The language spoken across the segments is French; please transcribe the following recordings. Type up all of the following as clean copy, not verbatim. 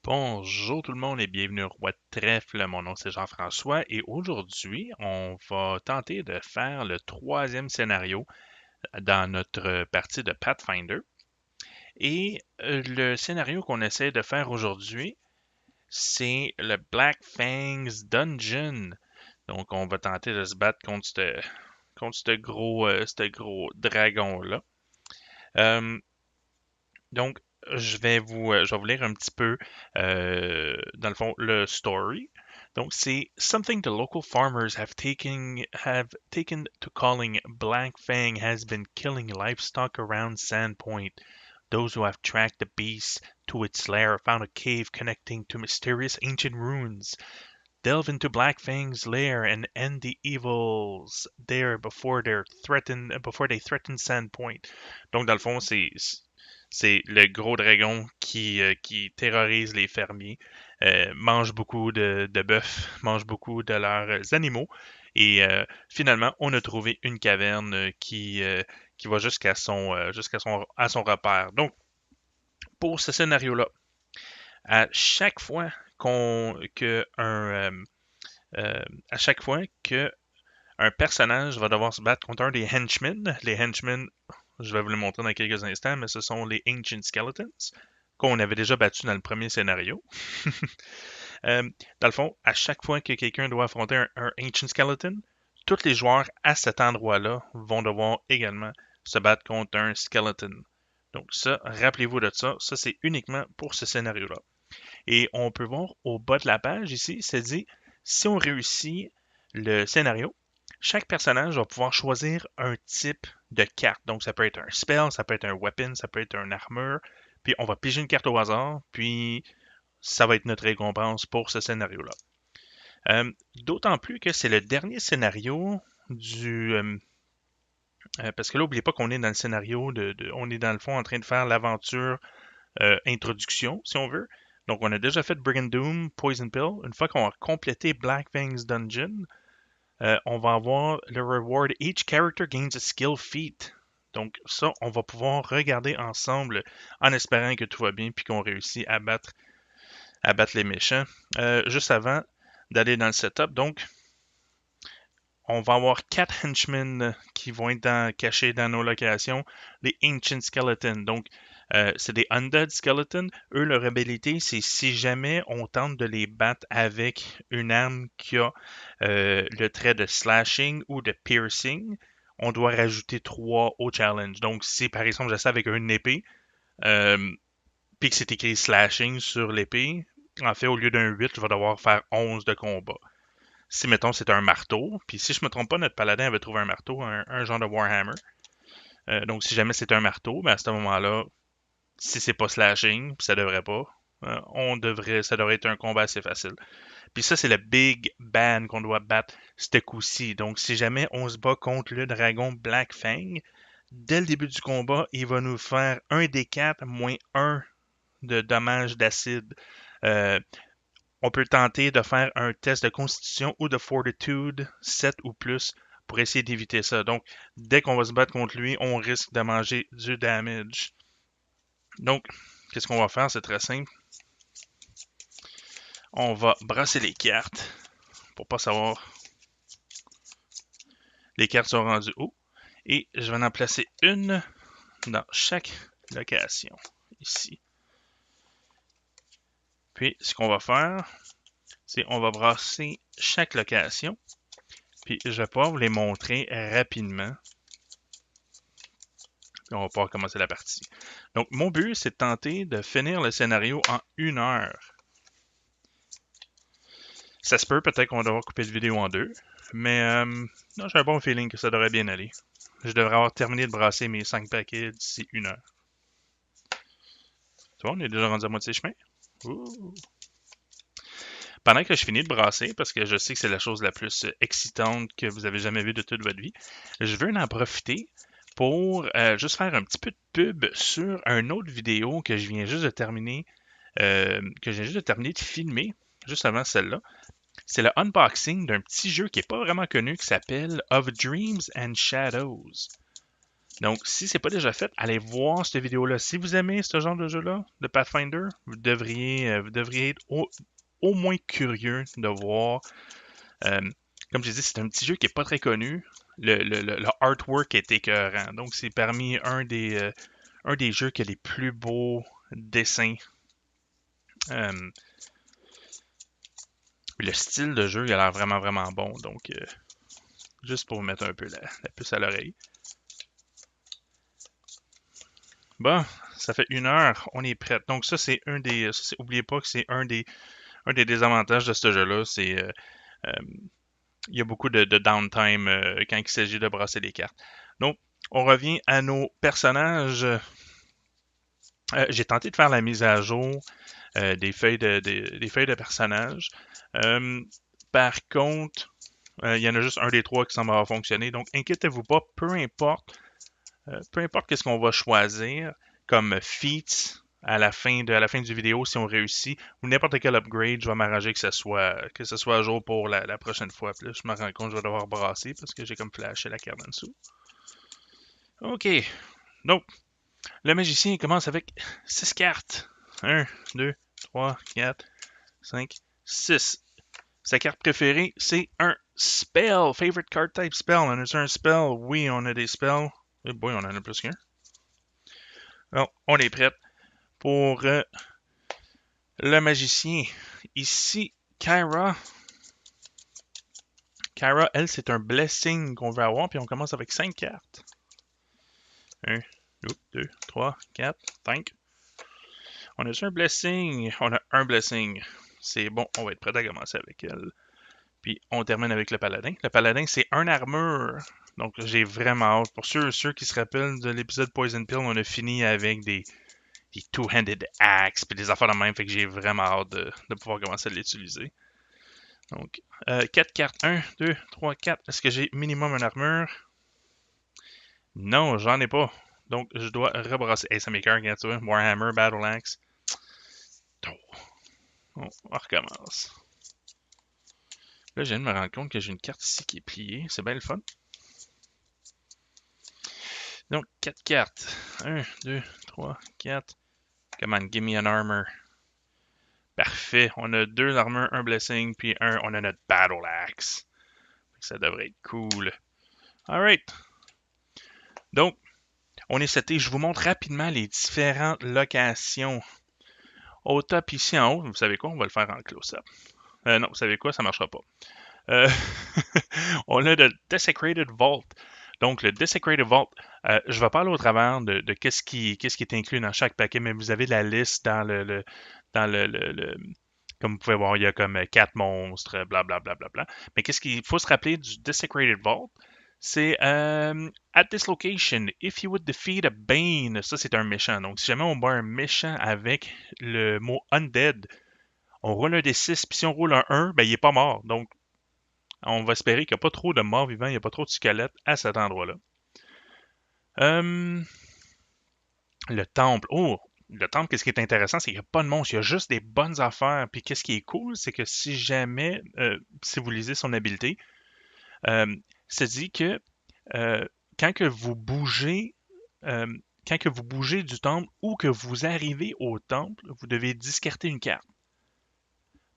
Bonjour tout le monde et bienvenue au Roi de Trèfle. Mon nom c'est Jean-François et aujourd'hui on va tenter de faire le troisième scénario dans notre partie de Pathfinder. Et le scénario qu'on essaie de faire aujourd'hui, c'est le Black Fangs Dungeon. Donc on va tenter de se battre contre ce gros dragon-là. Euh, donc je vais vous lire un petit peu, dans le fond, le story. Donc, c'est something the local farmers have taken to calling Black Fang has been killing livestock around Sandpoint. Those who have tracked the beast to its lair found a cave connecting to mysterious ancient ruins. Delve into Black Fang's lair and end the evils there before they threaten Sandpoint. Donc, dans le fond, c'est le gros dragon qui terrorise les fermiers, mange beaucoup de bœuf, mange beaucoup de leurs animaux. Et finalement, on a trouvé une caverne qui va à son repère. Donc, pour ce scénario-là, à chaque fois qu'on que un à chaque fois que un personnage va devoir se battre contre un des henchmen. Les henchmen, je vais vous le montrer dans quelques instants, mais ce sont les Ancient Skeletons qu'on avait déjà battus dans le premier scénario. Euh, Dans le fond, à chaque fois que quelqu'un doit affronter un Ancient Skeleton, tous les joueurs à cet endroit-là vont devoir également se battre contre un Skeleton. Donc ça, rappelez-vous de ça. Ça, c'est uniquement pour ce scénario-là. Et on peut voir au bas de la page ici, c'est dit, si on réussit le scénario, chaque personnage va pouvoir choisir un type de carte. Donc, ça peut être un spell, ça peut être un weapon, ça peut être un armure. Puis, on va piger une carte au hasard, puis ça va être notre récompense pour ce scénario-là. D'autant plus que c'est le dernier scénario du... parce que là, n'oubliez pas qu'on est dans le scénario on est dans le fond en train de faire l'aventure introduction, si on veut. Donc, on a déjà fait Brigand Doom, Poison Pill. Une fois qu'on a complété Black Fang's Dungeon, on va avoir le reward. Each character gains a skill feat. Donc, ça, on va pouvoir regarder ensemble en espérant que tout va bien puis qu'on réussit à battre les méchants. Juste avant d'aller dans le setup, donc, on va avoir 4 henchmen qui vont être cachés dans nos locations. Les Ancient Skeletons. Donc, c'est des Undead Skeletons. Eux, leur habilité, c'est si jamais on tente de les battre avec une arme qui a le trait de slashing ou de piercing, on doit rajouter 3 au challenge. Donc, si par exemple j'essaie avec une épée, euh, puis que c'est écrit slashing sur l'épée, en fait, au lieu d'un 8, je vais devoir faire 11 de combat. Si, mettons, c'est un marteau, puis si je me trompe pas, notre paladin avait trouvé un marteau, un genre de Warhammer. Donc, si jamais c'est un marteau, ben à ce moment-là, si c'est pas slashing, puis ça devrait pas, ça devrait être un combat assez facile. Puis ça, c'est le Big Ban qu'on doit battre ce coup-ci. Donc, si jamais on se bat contre le dragon Black Fang, dès le début du combat, il va nous faire un des 4 moins un de dommages d'acide. Euh, on peut tenter de faire un test de constitution ou de fortitude 7 ou plus pour essayer d'éviter ça. Donc, dès qu'on va se battre contre lui, on risque de manger du damage. Donc, qu'est-ce qu'on va faire? C'est très simple. On va brasser les cartes pour pas savoir. Les cartes sont rendues haut. Et je vais en placer une dans chaque location. Ici. Puis, ce qu'on va faire, c'est on va brasser chaque location. Puis, je vais pouvoir vous les montrer rapidement. Puis, on va pouvoir commencer la partie. Donc, mon but, c'est de tenter de finir le scénario en 1 heure. Ça se peut, peut-être qu'on va devoir couper la vidéo en 2. Mais non, j'ai un bon feeling que ça devrait bien aller. Je devrais avoir terminé de brasser mes 5 paquets d'ici 1 heure. Tu vois, on est déjà rendu à moitié chemin. Ouh. Pendant que je finis de brasser, parce que je sais que c'est la chose la plus excitante que vous avez jamais vue de toute votre vie, je veux en profiter pour juste faire un petit peu de pub sur une autre vidéo que je viens juste de terminer, de filmer, juste avant celle-là. C'est le unboxing d'un petit jeu qui n'est pas vraiment connu qui s'appelle Of Dreams and Shadows. Donc, si c'est pas déjà fait, allez voir cette vidéo-là. Si vous aimez ce genre de jeu-là, de Pathfinder, vous devriez être au moins curieux de voir. euh, Comme je dis, c'est un petit jeu qui est pas très connu. Le artwork est écœurant. Donc, c'est parmi un des jeux qui a les plus beaux dessins. Euh, le style de jeu, il a l'air vraiment, vraiment bon. Donc, juste pour vous mettre un peu la puce à l'oreille. Bon, ça fait 1 heure, on est prêt. Donc ça, c'est oubliez pas que c'est un des désavantages de ce jeu-là, c'est euh, il y a beaucoup de downtime quand il s'agit de brasser les cartes. Donc, on revient à nos personnages. J'ai tenté de faire la mise à jour des feuilles de personnages. Euh, Par contre, il y en a juste un des trois qui semble avoir fonctionné. Donc, inquiétez-vous pas, peu importe qu'est-ce qu'on va choisir comme feats à la fin du vidéo si on réussit ou n'importe quel upgrade, je vais m'arranger que ce soit à jour pour la prochaine fois. Puis là, je me rends compte que je vais devoir brasser parce que j'ai comme flashé la carte en dessous. OK. Donc, le magicien commence avec 6 cartes. 1, 2, 3, 4, 5, 6. Sa carte préférée, c'est un spell. Favorite card type spell. On a un spell? Oui, on a des spells. Eh boy, on en a plus qu'un. Alors, on est prêt pour le magicien. Ici, Kyra. Kyra, elle, c'est un blessing qu'on veut avoir, puis on commence avec 5 cartes. 1, 2, 3, 4, 5. On a juste un blessing. On a un blessing. C'est bon, on va être prêt à commencer avec elle. Puis on termine avec le paladin. Le paladin, c'est un armure. Donc j'ai vraiment hâte. Pour ceux qui se rappellent de l'épisode Poison Pill, on a fini avec des two-handed axes puis des affaires de même. Fait que j'ai vraiment hâte de pouvoir commencer à l'utiliser. Donc, 4 cartes. 1, 2, 3, 4. Est-ce que j'ai minimum une armure? Non, j'en ai pas. Donc, je dois rebrasser. Hey, ça m'écoeure, regarde ça. Warhammer, Battle Axe. Oh, on recommence. Là, je viens de me rendre compte que j'ai une carte ici qui est pliée. C'est bien le fun. Donc, 4 cartes. 1, 2, 3, 4. Come on, give me an armor. Parfait. On a 2 armures, un blessing, puis on a notre Battle Axe. Ça devrait être cool. Alright. Donc, on est seté. Je vous montre rapidement les différentes locations. Au top ici en haut, vous savez quoi? On va le faire en close-up. Non, vous savez quoi? Ça ne marchera pas. Euh, on a le Desecrated Vault. Donc, le Desecrated Vault, je ne vais pas aller au travers de qu'est-ce qui est inclus dans chaque paquet, mais vous avez la liste dans le comme vous pouvez voir, il y a comme 4 monstres, blablabla. Bla, bla, bla. Mais qu'est-ce qu'il faut se rappeler du Desecrated Vault? C'est at this location, if you would defeat a Bane, ça c'est un méchant. Donc, si jamais on bat un méchant avec le mot Undead, on roule un des 6, puis si on roule un 1, ben il est pas mort. Donc, on va espérer qu'il n'y a pas trop de morts vivants, il n'y a pas trop de squelettes à cet endroit-là. Le temple. Oh, le temple, qu'est-ce qui est intéressant, c'est qu'il n'y a pas de monstres, il y a juste des bonnes affaires. Puis qu'est-ce qui est cool, c'est que si jamais, si vous lisez son habileté, ça dit que euh, quand que vous bougez, euh, quand que vous bougez du temple ou que vous arrivez au temple, vous devez discarter une carte.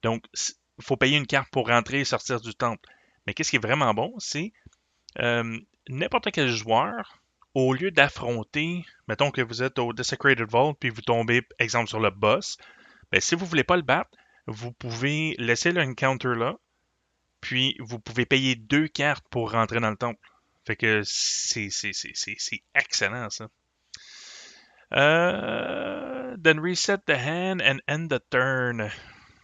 Donc, il faut payer une carte pour rentrer et sortir du temple. Mais qu'est-ce qui est vraiment bon, c'est euh, n'importe quel joueur, au lieu d'affronter, mettons que vous êtes au Desecrated Vault, puis vous tombez, exemple, sur le boss, ben, si vous ne voulez pas le battre, vous pouvez laisser l'encounter là, puis vous pouvez payer 2 cartes pour rentrer dans le temple. Fait que c'est excellent, ça. Then reset the hand and end the turn.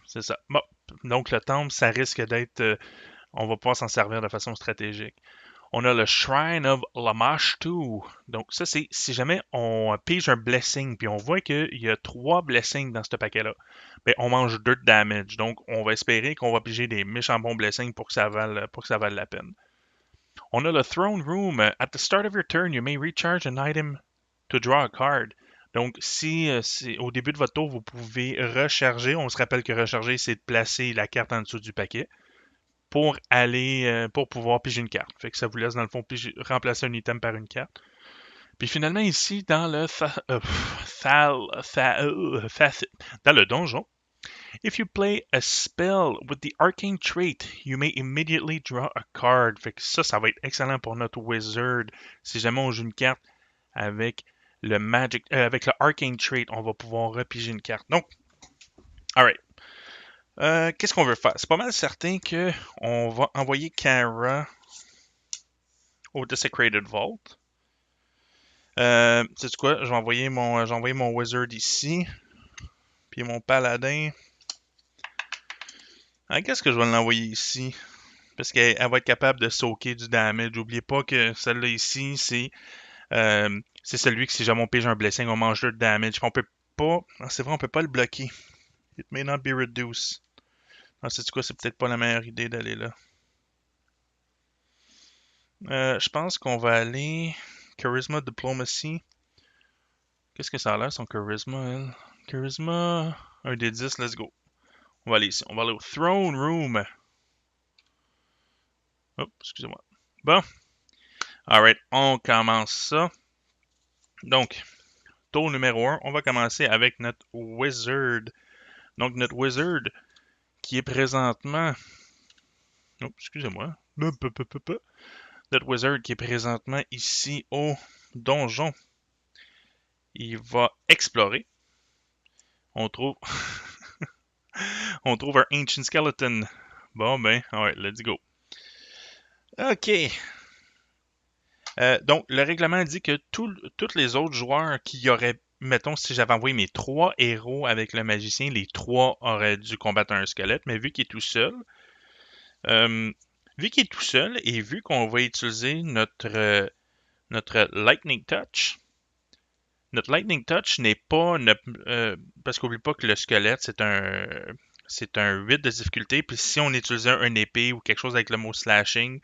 C'est ça. Bon, donc le temple, ça risque d'être... on va pouvoir s'en servir de façon stratégique. On a le Shrine of Lamashtu. Donc ça, c'est si jamais on pige un blessing, puis on voit qu'il y a 3 blessings dans ce paquet-là, ben, on mange 2 de damage. Donc on va espérer qu'on va piger des méchants bons blessings pour que ça vale la peine. On a le Throne Room. At the start of your turn, you may recharge an item to draw a card. Donc, si au début de votre tour, vous pouvez recharger, on se rappelle que recharger, c'est de placer la carte en dessous du paquet pour pouvoir piger une carte. Fait que ça vous laisse, dans le fond, remplacer un item par une carte. Puis finalement, ici, dans le dans le donjon, if you play a spell with the arcane trait, you may immediately draw a card. Fait que ça va être excellent pour notre wizard. Si jamais on joue une carte avec avec le arcane trait, on va pouvoir repiger une carte. Donc, alright. Qu'est-ce qu'on veut faire? C'est pas mal certain que on va envoyer Kara au Desecrated Vault. Sais-tu quoi? J'ai envoyé mon wizard ici. Puis mon paladin. Qu'est-ce que je vais l'envoyer ici? Parce qu'elle va être capable de soaker du damage. N'oubliez pas que celle-là ici, c'est celui que si jamais on pige un blessing, on mange 2 de damage. On peut pas. C'est vrai, on peut pas le bloquer. It may not be reduced. Sais-tu quoi? C'est peut-être pas la meilleure idée d'aller là. Je pense qu'on va aller. Charisma Diplomacy. Qu'est-ce que ça a l'air, son charisma, elle? Charisma. Un des 10, let's go. On va aller ici. On va aller au Throne Room. Oh, excusez-moi. Bon. Alright, on commence ça. Donc, tour numéro 1, on va commencer avec notre Wizard. Donc, notre Wizard qui est présentement. Oh, excusez-moi. Notre Wizard qui est présentement ici au donjon. Il va explorer. On trouve. On trouve un Ancient Skeleton. Bon, ben, alright, let's go. OK. Donc, le règlement dit que tous les autres joueurs qui auraient, mettons, si j'avais envoyé mes 3 héros avec le magicien, les 3 auraient dû combattre un squelette, mais vu qu'il est tout seul, et vu qu'on va utiliser notre Lightning Touch, notre Lightning Touch n'est pas, parce qu'oublie pas que le squelette, c'est un 8 de difficulté, puis si on utilisait un épée ou quelque chose avec le mot slashing,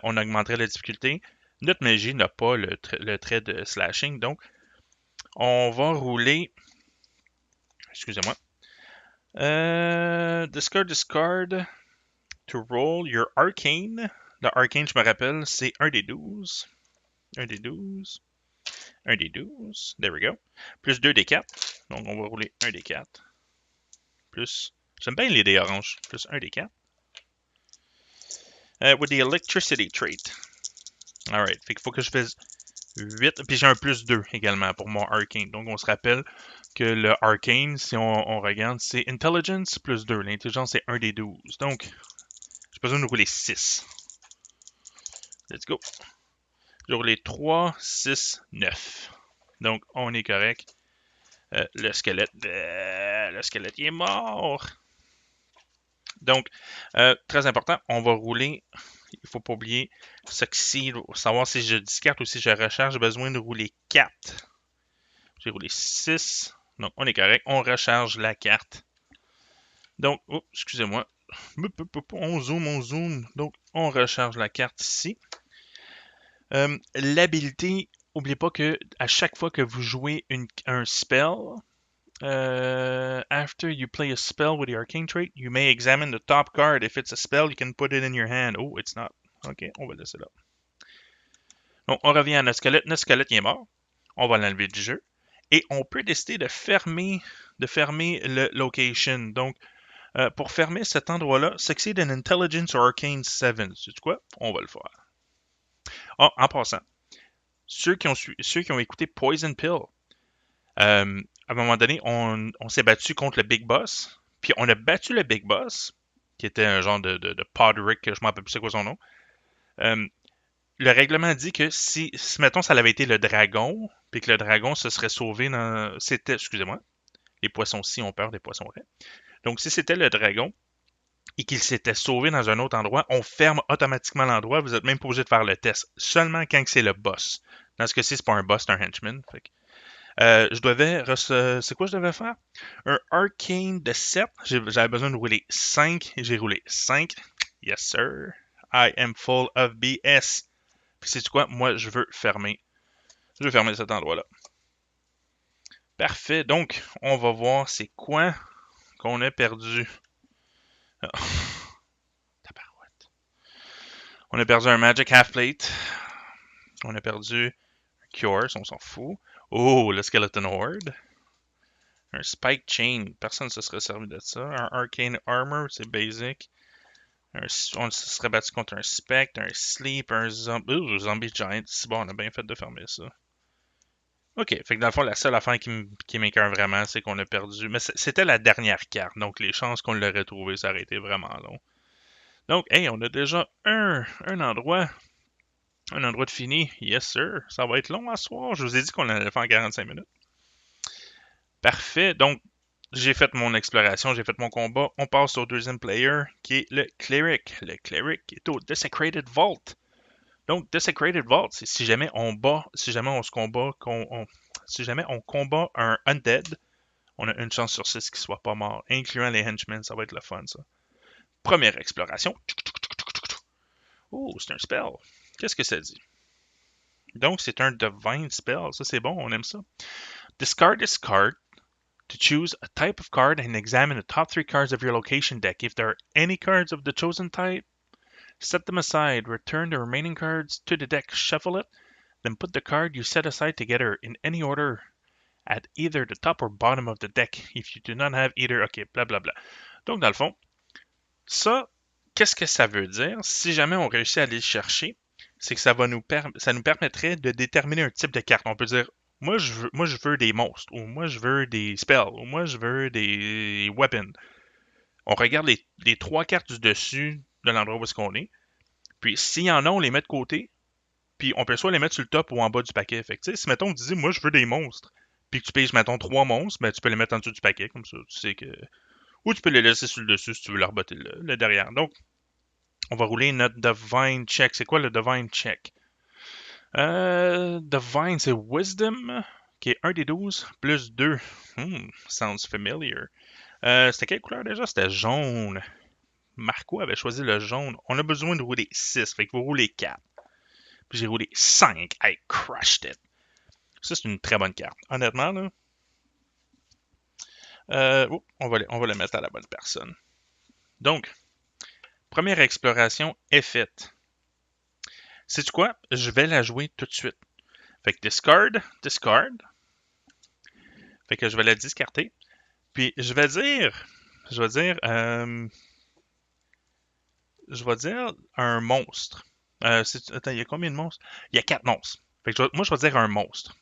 on augmenterait la difficulté. Notre magie n'a pas le trait de slashing, donc on va rouler. Excusez-moi. Discard to roll your arcane. Le arcane, je me rappelle, c'est un des 12. Un des 12. Un des 12. There we go. Plus 2 des 4. Donc on va rouler un des 4. Plus. J'aime bien les dés oranges. Plus un des 4. With the electricity trait. Alright. Fait qu'il faut que je fasse 8. Puis j'ai un plus 2 également pour mon arcane. Donc on se rappelle que le arcane, si on regarde, c'est intelligence plus 2. L'intelligence, c'est un des 12. Donc, j'ai besoin de rouler 6. Let's go. J'ai roulé 3, 6, 9. Donc, on est correct. Le squelette, il est mort. Donc, très important, on va rouler. Il ne faut pas oublier, savoir si je discarte ou si je recharge, j'ai besoin de rouler 4. J'ai roulé 6. Donc, on est correct. On recharge la carte. Donc, excusez-moi. On zoome. Donc, on recharge la carte ici. L'habilité, n'oubliez pas que à chaque fois que vous jouez un spell, after you play a spell with the arcane trait, you may examine the top card. If it's a spell, you can put it in your hand. Oh, it's not. Ok, on va laisser là. Donc, on revient à notre squelette. Notre squelette il est mort. On va l'enlever du jeu. Et on peut décider de fermer le location. Donc, pour fermer cet endroit-là, succeed in intelligence or arcane 7. C'est quoi? On va le faire. En passant, ceux qui ont écouté Poison Pill, à un moment donné, on s'est battu contre le Big Boss. Puis on a battu le Big Boss, qui était un genre de Podrick, je ne me rappelle plus c'est quoi son nom. Le règlement dit que si mettons, ça avait été le dragon, puis que le dragon se serait sauvé dans. Excusez-moi, les poissons-ci ont peur des poissons vrais. Donc, si c'était le dragon et qu'il s'était sauvé dans un autre endroit, on ferme automatiquement l'endroit. Vous n'êtes même pas obligé de faire le test. Seulement quand c'est le boss. Dans ce cas-ci, c'est pas un boss, c'est un henchman. Fait que, c'est quoi je devais faire? Un arcane de 7. J'avais besoin de rouler 5. Et j'ai roulé 5. Yes, sir. I am full of BS. Puis c'est quoi? Moi, je veux fermer cet endroit-là. Parfait. Donc, on va voir c'est quoi qu'on a perdu. On a perdu un Magic Half Plate. On a perdu un Cure, ça, on s'en fout. Oh, le Skeleton Horde. Un Spike Chain, personne ne se serait servi de ça. Un Arcane Armor, c'est basic. On se serait battu contre un Spectre, un Sleep, un Zombie Giant. C'est bon, on a bien fait de fermer ça. Ok, fait que dans le fond, la seule affaire qui m'écoeure vraiment, c'est qu'on a perdu. Mais c'était la dernière carte, donc les chances qu'on l'aurait trouvé, ça aurait été vraiment long. Donc, hey, on a déjà un endroit de fini. Yes, sir. Ça va être long à soir. Je vous ai dit qu'on allait faire en 45 minutes. Parfait. Donc, j'ai fait mon exploration, j'ai fait mon combat. On passe au deuxième player, qui est le Cleric. Le Cleric est au Desecrated Vault. Donc, Desecrated Vault, c'est si jamais si jamais on se combat, si jamais on combat un Undead, on a une chance sur 6 qu'il soit pas mort, incluant les henchmen. Ça va être le fun, ça. Première exploration. Oh, c'est un spell. Qu'est-ce que ça dit? Donc, c'est un Divine Spell. Ça, c'est bon, on aime ça. Discard this card to choose a type of card and examine the top 3 cards of your location deck. If there are any cards of the chosen type, set them aside. Return the remaining cards to the deck. Shuffle it. Then put the card you set aside together in any order at either the top or bottom of the deck. If you do not have either, ok, blablabla. Donc, dans le fond, ça, qu'est-ce que ça veut dire? Si jamais on réussit à aller le chercher, c'est que ça nous permettrait de déterminer un type de carte. On peut dire, moi je veux des monstres, ou moi je veux des spells, ou moi je veux des weapons. On regarde les trois cartes du dessus de l'endroit où est-ce qu'on est. Puis s'il y en a, on les met de côté. Puis on peut soit les mettre sur le top ou en bas du paquet. Fait que, si mettons on dit moi je veux des monstres, puis que tu payes mettons 3 monstres, ben tu peux les mettre en dessous du paquet, comme ça, tu sais que. Ou tu peux les laisser sur le dessus si tu veux leur botter le derrière. Donc, on va rouler notre Divine Check. C'est quoi le Divine Check? Divine, c'est Wisdom, qui est 1 des 12, plus 2. Sounds familiar. C'était quelle couleur déjà? C'était jaune. Marco avait choisi le jaune. On a besoin de rouler 6, fait qu'il faut rouler 4. Puis j'ai roulé 5. I crushed it. Ça, c'est une très bonne carte. Honnêtement, là. On va le mettre à la bonne personne. Donc, première exploration est faite. Sais-tu quoi? Je vais la jouer tout de suite. Fait que discard. Fait que je vais la discarter. Puis je vais dire un monstre. Attends, il y a combien de monstres? Il y a 4 monstres. Fait que moi, je vais dire un monstre.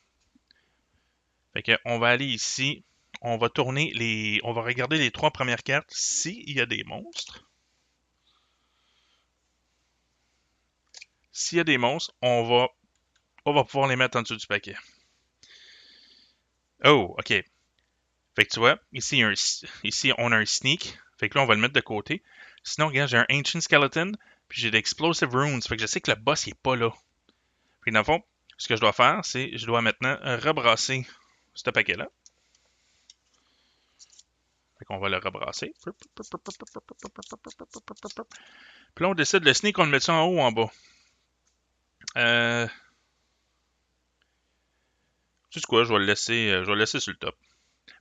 Fait que on va aller ici. On va regarder les 3 premières cartes s'il y a des monstres. S'il y a des monstres, on va pouvoir les mettre en dessous du paquet. Oh, ok. Fait que tu vois, ici, on a un sneak. Fait que là, on va le mettre de côté. Sinon, regarde, j'ai un Ancient Skeleton. Puis j'ai d'Explosive Runes. Fait que je sais que le boss, il est pas là. Puis dans le fond, ce que je dois faire, c'est je dois maintenant rebrasser ce paquet-là. Fait qu'on va le rebrasser. Puis là, on décide le sneak, on le met ça en haut ou en bas. Tu sais quoi, je vais le laisser sur le top.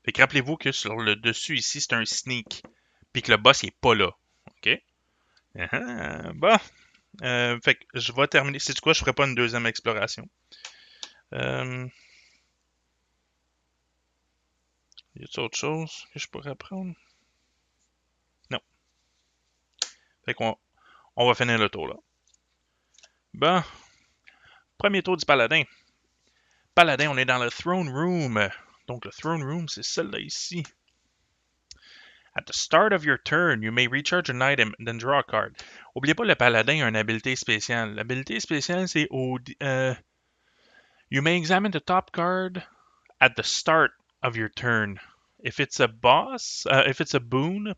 Fait que rappelez-vous que sur le dessus ici, c'est un sneak. Puis que le boss, il est pas là. OK? Bon. Fait que je vais terminer. C'est quoi, je ferai pas une deuxième exploration. Y a-t-il autre chose que je pourrais prendre? Non. Fait qu'on va finir le tour là. Bon. Premier tour du paladin. Paladin, on est dans le Throne Room. Donc le Throne Room, c'est celle-là ici. At the start of your turn, you may recharge an item and then draw a card. Oubliez pas, le paladin a une habilité spéciale. L'habilité spéciale, c'est you may examine the top card at the start of your turn. If it's a boon,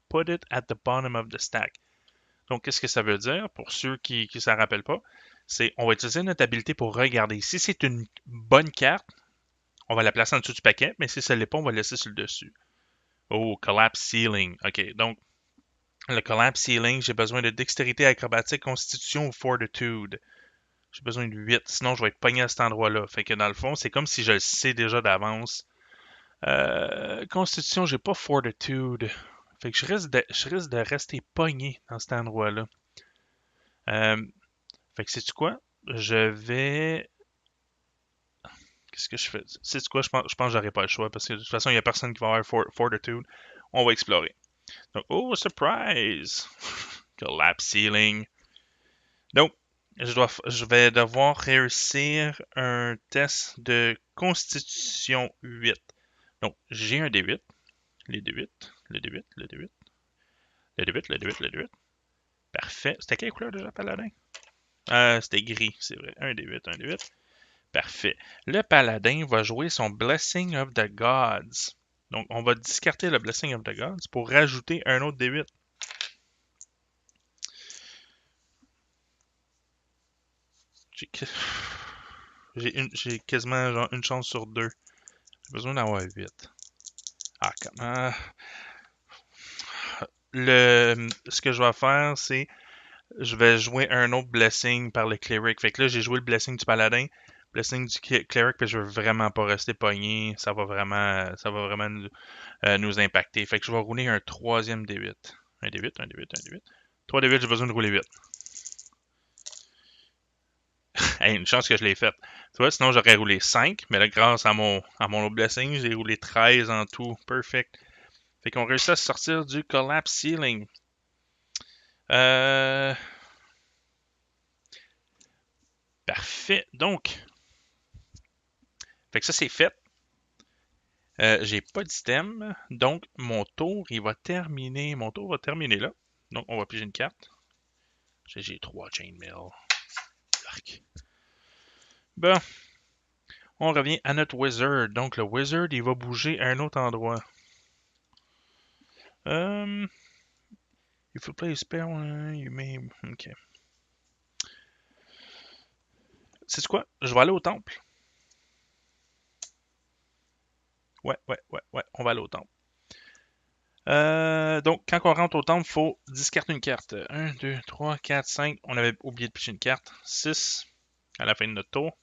put it at the bottom of the stack. Donc, qu'est-ce que ça veut dire? Pour ceux qui ne s'en rappellent pas, c'est on va utiliser notre habilité pour regarder. Si c'est une bonne carte, on va la placer en dessous du paquet, mais si ça ne l'est pas, on va la laisser sur le dessus. Oh, Collapse Ceiling. OK, donc, le Collapse Ceiling, j'ai besoin de dextérité acrobatique, constitution ou fortitude. J'ai besoin de 8, sinon je vais être pogné à cet endroit-là. Fait que dans le fond, c'est comme si je le sais déjà d'avance. Constitution, j'ai pas fortitude. Fait que je risque de rester pogné dans cet endroit-là. Fait que sais-tu quoi? Je vais Qu'est-ce que je fais? C'est quoi? Je pense que j'aurais pas le choix parce que de toute façon, il n'y a personne qui va avoir Fortitude. On va explorer. Donc, oh, surprise! Collapse ceiling. Donc, je vais devoir réussir un test de Constitution 8. Donc, j'ai un D8, les D8, le D8, le D8, le D8, le D8, le D8. Parfait. C'était quelle couleur déjà, Paladin? C'était gris, c'est vrai. Un D8, un D8. Parfait. Le Paladin va jouer son Blessing of the Gods. Donc, on va discarter le Blessing of the Gods pour rajouter un autre D8. J'ai quasiment genre une chance sur deux. J'ai besoin d'avoir 8. Ah, comment? Ce que je vais faire, c'est je vais jouer un autre blessing par le cleric. Fait que là, j'ai joué le blessing du paladin, blessing du cleric, puis je veux vraiment pas rester pogné. Ça va vraiment nous impacter. Fait que je vais rouler un troisième D8. Un D8, un D8, un D8. 3 D8, j'ai besoin de rouler 8. Hey, une chance que je l'ai faite. Tu vois, sinon j'aurais roulé 5, mais là, grâce à mon autre blessing, j'ai roulé 13 en tout. Perfect. Fait qu'on réussit à sortir du collapse ceiling. Euh... Parfait. Donc, fait que ça c'est fait. J'ai pas d'item, donc mon tour, il va terminer. Mon tour va terminer là. Donc, on va piger une carte. J'ai 3 chainmail. Arc. Bon, on revient à notre wizard. Donc, le wizard, il va bouger à un autre endroit. If you play a spell, you may. Ok. C'est quoi? Je vais aller au temple. Ouais, ouais, ouais, ouais. On va aller au temple. Donc, quand on rentre au temple, il faut discarter une carte. 1, 2, 3, 4, 5. On avait oublié de picher une carte. 6 à la fin de notre tour.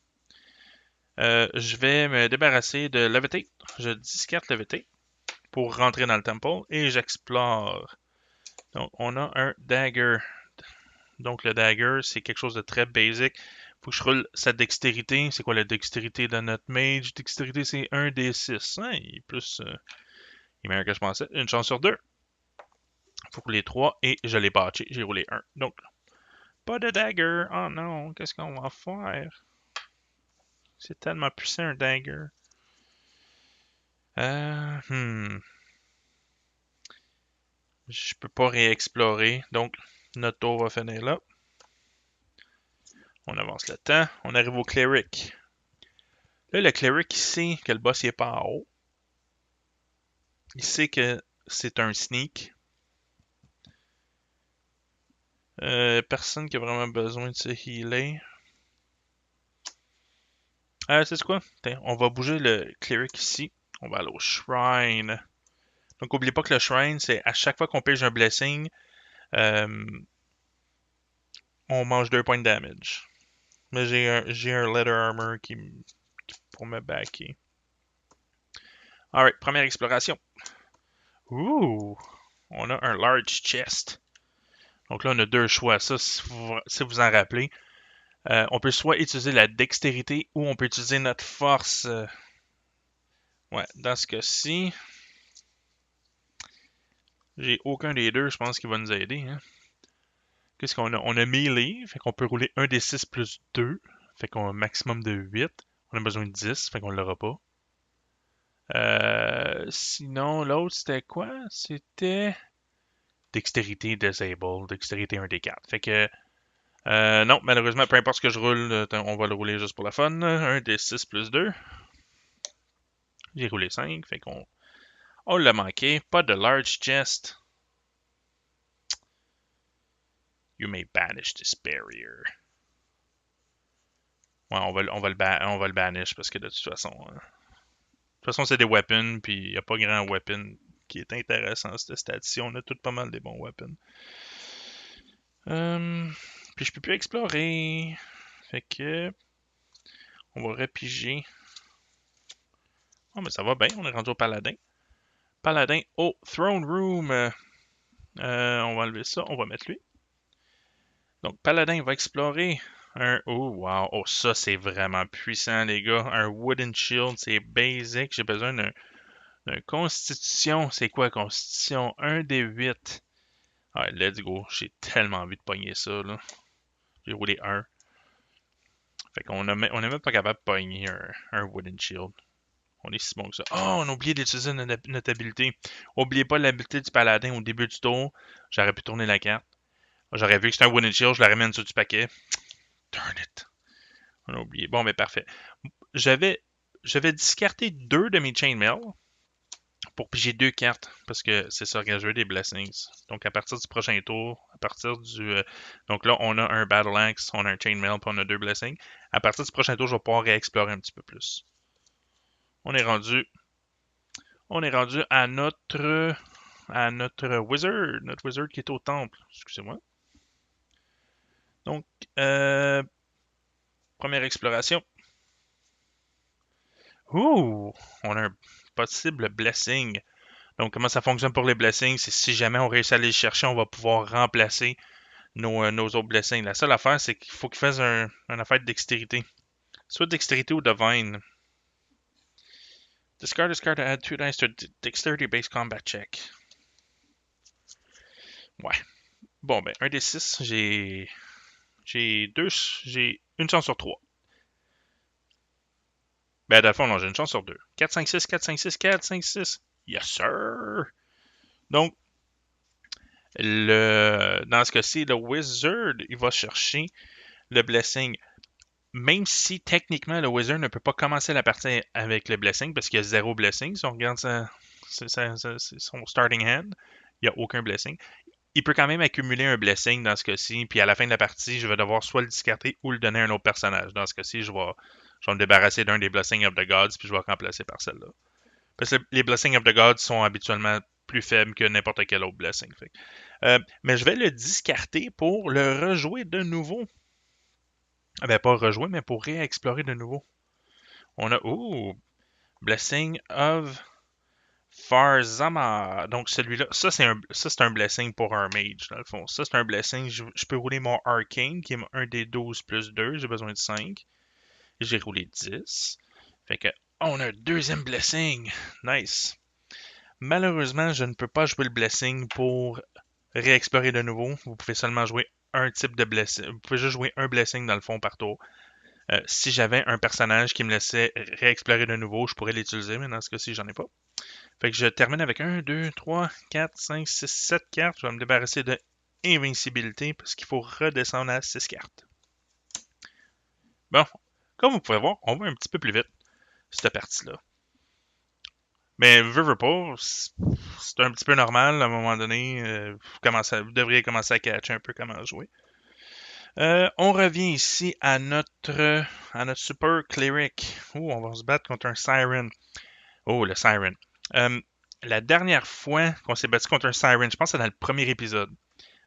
Je vais me débarrasser de Levitate. Je discarte Levitate pour rentrer dans le temple et j'explore. Donc, on a un dagger. Donc, le dagger, c'est quelque chose de très basic. Faut que je roule sa dextérité. C'est quoi la dextérité de notre mage? Dextérité, c'est 1 des 6. Hein? Il est plus. Il est meilleur que je pensais. Une chance sur 2. Faut rouler 3 et je l'ai patché. J'ai roulé 1. Donc, pas de dagger. Oh non, qu'est-ce qu'on va faire? C'est tellement puissant un dagger. Je peux pas réexplorer. Donc, notre tour va finir là. On avance le temps. On arrive au cleric. Là, le cleric, il sait que le boss n'est pas en haut. Il sait que c'est un sneak. Personne qui a vraiment besoin de se healer. C'est quoi? On va bouger le cleric ici. On va aller au shrine. Donc, n'oubliez pas que le shrine, c'est à chaque fois qu'on pige un blessing, euh, on mange 2 points de damage. Mais j'ai un leather armor pour me backer. Alright, première exploration. Ouh! On a un large chest. Donc là, on a deux choix. Ça, si vous en rappelez, on peut soit utiliser la dextérité ou on peut utiliser notre force. Ouais, dans ce cas-ci, j'ai aucun des deux, je pense, qui va nous aider. Hein. Qu'est-ce qu'on a? On a melee, fait qu'on peut rouler 1 des 6 plus 2. Fait qu'on a un maximum de 8. On a besoin de 10, fait qu'on l'aura pas. Sinon, l'autre, c'était quoi? C'était dextérité disable, dextérité 1 des 4. Fait que non, malheureusement, peu importe ce que je roule, on va le rouler juste pour la fun. 1 des 6 plus 2. J'ai roulé 5, fait qu'on on l'a manqué. Pas de large chest. You may banish this barrier. Ouais, on va le banish parce que de toute façon, c'est des weapons, puis il n'y a pas grand weapon qui est intéressant à cette station. On a tout pas mal des bons weapons. Puis je peux plus explorer. Fait que on va repiger. Oh, mais ça va bien, on est rendu au paladin. Paladin au throne room. On va enlever ça, on va mettre lui. Donc, Paladin va explorer. Oh, wow. Oh, ça, c'est vraiment puissant, les gars. Un Wooden Shield, c'est basic. J'ai besoin d'un Constitution. C'est quoi, Constitution? Un des 8. Ouais, let's go. J'ai tellement envie de pogner ça, là. J'ai roulé un. Fait on est même pas capable de pogner un Wooden Shield. On est si bon que ça. Oh, on a oublié d'utiliser notre habilité. Oubliez pas l'habilité du paladin au début du tour. J'aurais pu tourner la carte. J'aurais vu que c'était un Wooden Shield, je la ramène sur du paquet. Darn it. On a oublié. Bon, mais parfait. J'avais j'avais discarté 2 de mes chainmail pour piger 2 cartes parce que c'est ça, regarde, je veux des blessings. Donc à partir du prochain tour, à partir du donc là on a un battle axe, on a un chainmail, puis on a 2 blessings. À partir du prochain tour, je vais pouvoir réexplorer un petit peu plus. On est rendu on est rendu à notre wizard qui est au temple. Excusez-moi. Donc première exploration. Ouh, on a un possible blessing. Donc, comment ça fonctionne pour les blessings? C'est si jamais on réussit à aller les chercher, on va pouvoir remplacer nos autres blessings. La seule affaire, c'est qu'il faut qu'ils fassent un affaire de dextérité. Soit dextérité ou divine. Discard this card to add 2 dice to dexterity based combat check. Ouais. Bon, ben, un des 6, j'ai une chance sur 3. Ben, dans le fond, non, j'ai une chance sur 2. 4, 5, 6, 4, 5, 6, 4, 5, 6. Yes, sir! Donc, dans ce cas-ci, le wizard, il va chercher le blessing. Même si techniquement le wizard ne peut pas commencer la partie avec le blessing parce qu'il y a 0 blessing. Si on regarde son starting hand, il n'y a aucun blessing. Il peut quand même accumuler un blessing dans ce cas-ci, puis à la fin de la partie, je vais devoir soit le discarter ou le donner à un autre personnage. Dans ce cas-ci, je vais me débarrasser d'un des Blessings of the Gods, puis je vais remplacer par celle-là. Parce que les Blessings of the Gods sont habituellement plus faibles que n'importe quel autre blessing. Mais je vais le discarter pour le rejouer de nouveau. Ben, pas rejouer, mais pour réexplorer de nouveau. On a, Blessing of Farzama. Donc celui-là, ça c'est un blessing pour un mage, dans le fond. Ça c'est un blessing, je peux rouler mon Arcane, qui est un des 12 plus 2, j'ai besoin de 5. J'ai roulé 10. Fait que, on a un deuxième blessing. Nice. Malheureusement, je ne peux pas jouer le blessing pour réexplorer de nouveau. Vous pouvez seulement jouer un type de blessing. Vous pouvez juste jouer un blessing dans le fond par tour. Si j'avais un personnage qui me laissait réexplorer de nouveau, je pourrais l'utiliser, mais dans ce cas-ci, j'en ai pas. Fait que je termine avec 1, 2, 3, 4, 5, 6, 7 cartes. Je vais me débarrasser de invincibilité parce qu'il faut redescendre à 6 cartes. Bon, comme vous pouvez voir, on va un petit peu plus vite, cette partie-là. Mais veux pas, c'est un petit peu normal à un moment donné. Vous devriez commencer à catcher un peu comment jouer. On revient ici à notre Super Cleric. Oh, on va se battre contre un Siren. Oh, le Siren. La dernière fois qu'on s'est battu contre un Siren, je pense que c'est dans le premier épisode.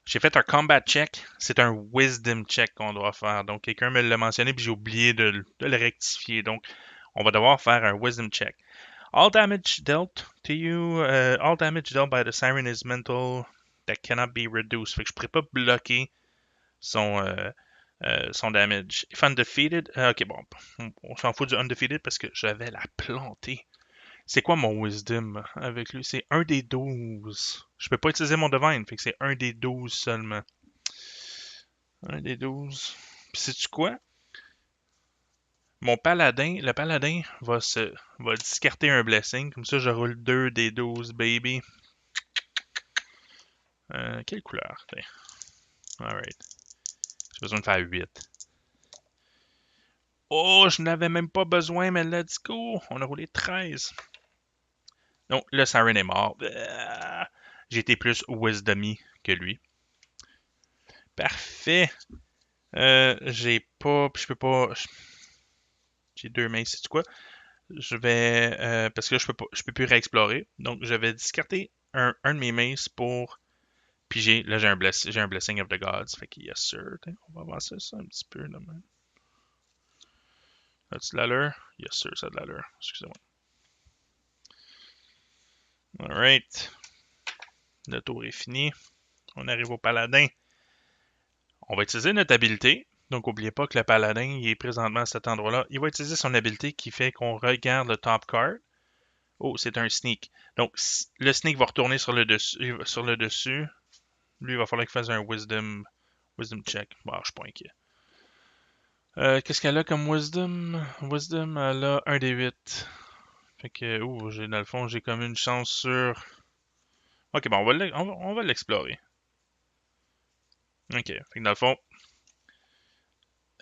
J'ai fait un combat check. C'est un wisdom check qu'on doit faire. Donc, quelqu'un me l'a mentionné, puis j'ai oublié de le rectifier. Donc, on va devoir faire un wisdom check. All damage dealt to you, all damage dealt by the siren is mental that cannot be reduced. Fait que je pourrais pas bloquer son damage. If undefeated, ok bon, on s'en fout du undefeated parce que j'avais la plantée. C'est quoi mon wisdom avec lui? C'est un des 12. Je peux pas utiliser mon divine, fait que c'est un des 12 seulement. Un des 12. Puis sais-tu quoi? Le paladin va discarter un blessing. Comme ça, je roule 2 des 12, baby. Quelle couleur? Alright. J'ai besoin de faire 8. Oh, je n'avais même pas besoin, mais let's go! On a roulé 13. Donc, le Siren est mort. J'ai été plus Wisdomy que lui. Parfait. J'ai pas. Je peux pas. J'ai 2 mains, c'est quoi? Je vais. Parce que là, je peux plus réexplorer. Donc, je vais discarter un de mes maces pour piger. Là, j'ai un Blessing of the Gods. Fait que, yes, sir. On va avancer ça un petit peu. Là, as-tu de l'allure? Yes, sir, ça a de l'allure. Excusez-moi. Alright. Le tour est fini. On arrive au paladin. On va utiliser notre habilité. Donc, n'oubliez pas que le paladin, il est présentement à cet endroit-là. Il va utiliser son habilité qui fait qu'on regarde le top card. Oh, c'est un sneak. Donc, le sneak va retourner sur le dessus. Lui, il va falloir qu'il fasse un wisdom check. Bon, je suis pas inquiet. Qu'est-ce qu'elle a comme wisdom? Wisdom, elle a 1 des 8. Fait que, dans le fond, j'ai comme une chance sur... Ok, bon, on va l'explorer. Ok, fait que dans le fond,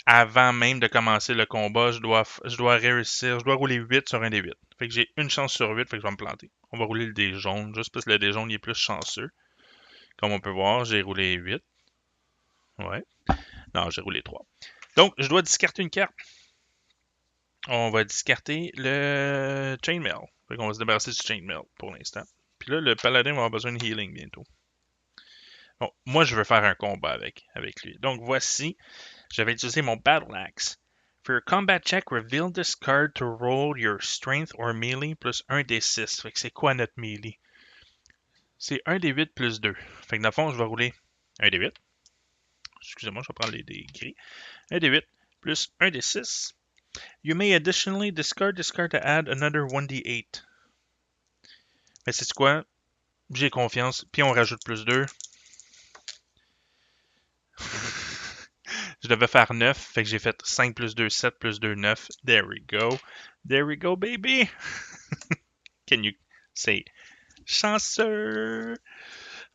avant même de commencer le combat, je dois réussir, je dois rouler 8 sur un des 8. Fait que j'ai une chance sur 8, fait que je vais me planter. On va rouler le dé jaune, juste parce que le dé jaune il est plus chanceux. Comme on peut voir, j'ai roulé 8. Ouais. Non, j'ai roulé 3. Donc, je dois discarter une carte. On va discarter le Chainmail. Fait qu'on va se débarrasser du Chainmail pour l'instant. Puis là, le paladin va avoir besoin de healing bientôt. Bon, moi, je veux faire un combat avec lui. Donc, voici, je vais utiliser mon Battle Axe. For your combat check, reveal this card to roll your strength or melee plus 1 des 6. Fait que c'est quoi notre melee? C'est 1 des 8 plus 2. Fait que dans le fond, je vais rouler 1 des 8. Excusez-moi, je vais prendre les dés gris. 1 des 8 plus 1 des 6. You may additionally discard this card to add another 1d8. Mais c'est quoi? J'ai confiance. Puis on rajoute plus 2. Je devais faire 9, fait que j'ai fait 5 plus 2, 7 plus 2, 9. There we go. There we go, baby. Can you say chanceux?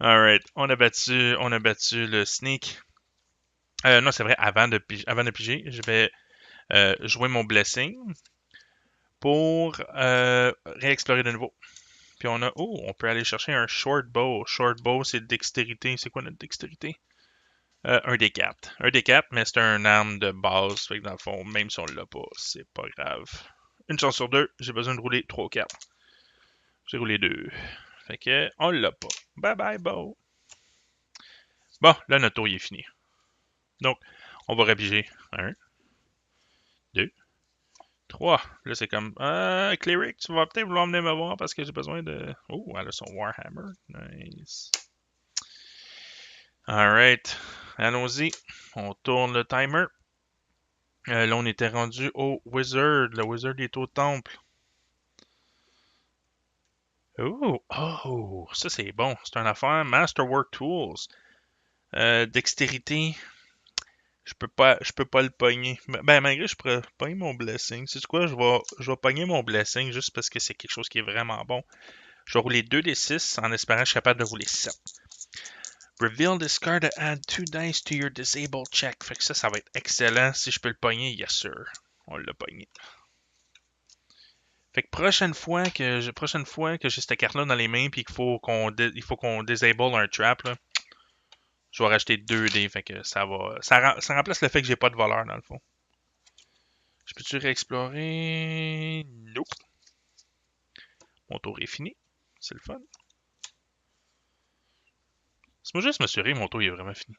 Alright, on a battu le sneak. Non, c'est vrai, avant de piger, je vais jouer mon blessing pour réexplorer de nouveau. Puis on peut aller chercher un short bow. Short bow, c'est dextérité. C'est quoi notre dextérité? Un des 4. Un des 4, mais c'est un arme de base. Fait que dans le fond, même si on l'a pas, c'est pas grave. Une chance sur 2, j'ai besoin de rouler 3 ou 4. J'ai roulé 2. Fait que on l'a pas. Bye bye, bow. Bon, là, notre tour il est fini. Donc, on va répiger. 1, 2, 3. Là, c'est comme Cleric, tu vas peut-être vouloir venir me voir parce que j'ai besoin de. Oh, elle a son Warhammer. Nice. Alright. Allons-y. On tourne le timer. Là, on était rendu au Wizard. Le Wizard est au temple. Oh, ça c'est bon. C'est une affaire. Masterwork Tools. Dextérité. Je peux pas le pogner. Ben, malgré, je pourrais pogner mon blessing. C'est quoi? Je vais pogner mon blessing juste parce que c'est quelque chose qui est vraiment bon. Je vais rouler 2 des 6 en espérant que je suis capable de rouler 7. Reveal this card to add 2 dice to your disabled check. Fait que ça va être excellent. Si je peux le pogner, yes sir. On l'a pogné. Fait que prochaine fois que j'ai cette carte-là dans les mains puis qu'il faut il faut qu'on disable un trap, là, je vais racheter 2 dés. Fait que ça remplace le fait que j'ai pas de voleur dans le fond. Je peux-tu réexplorer? Nope. Mon tour est fini. C'est le fun. C'est moi juste m'assurer, mon tour est vraiment fini.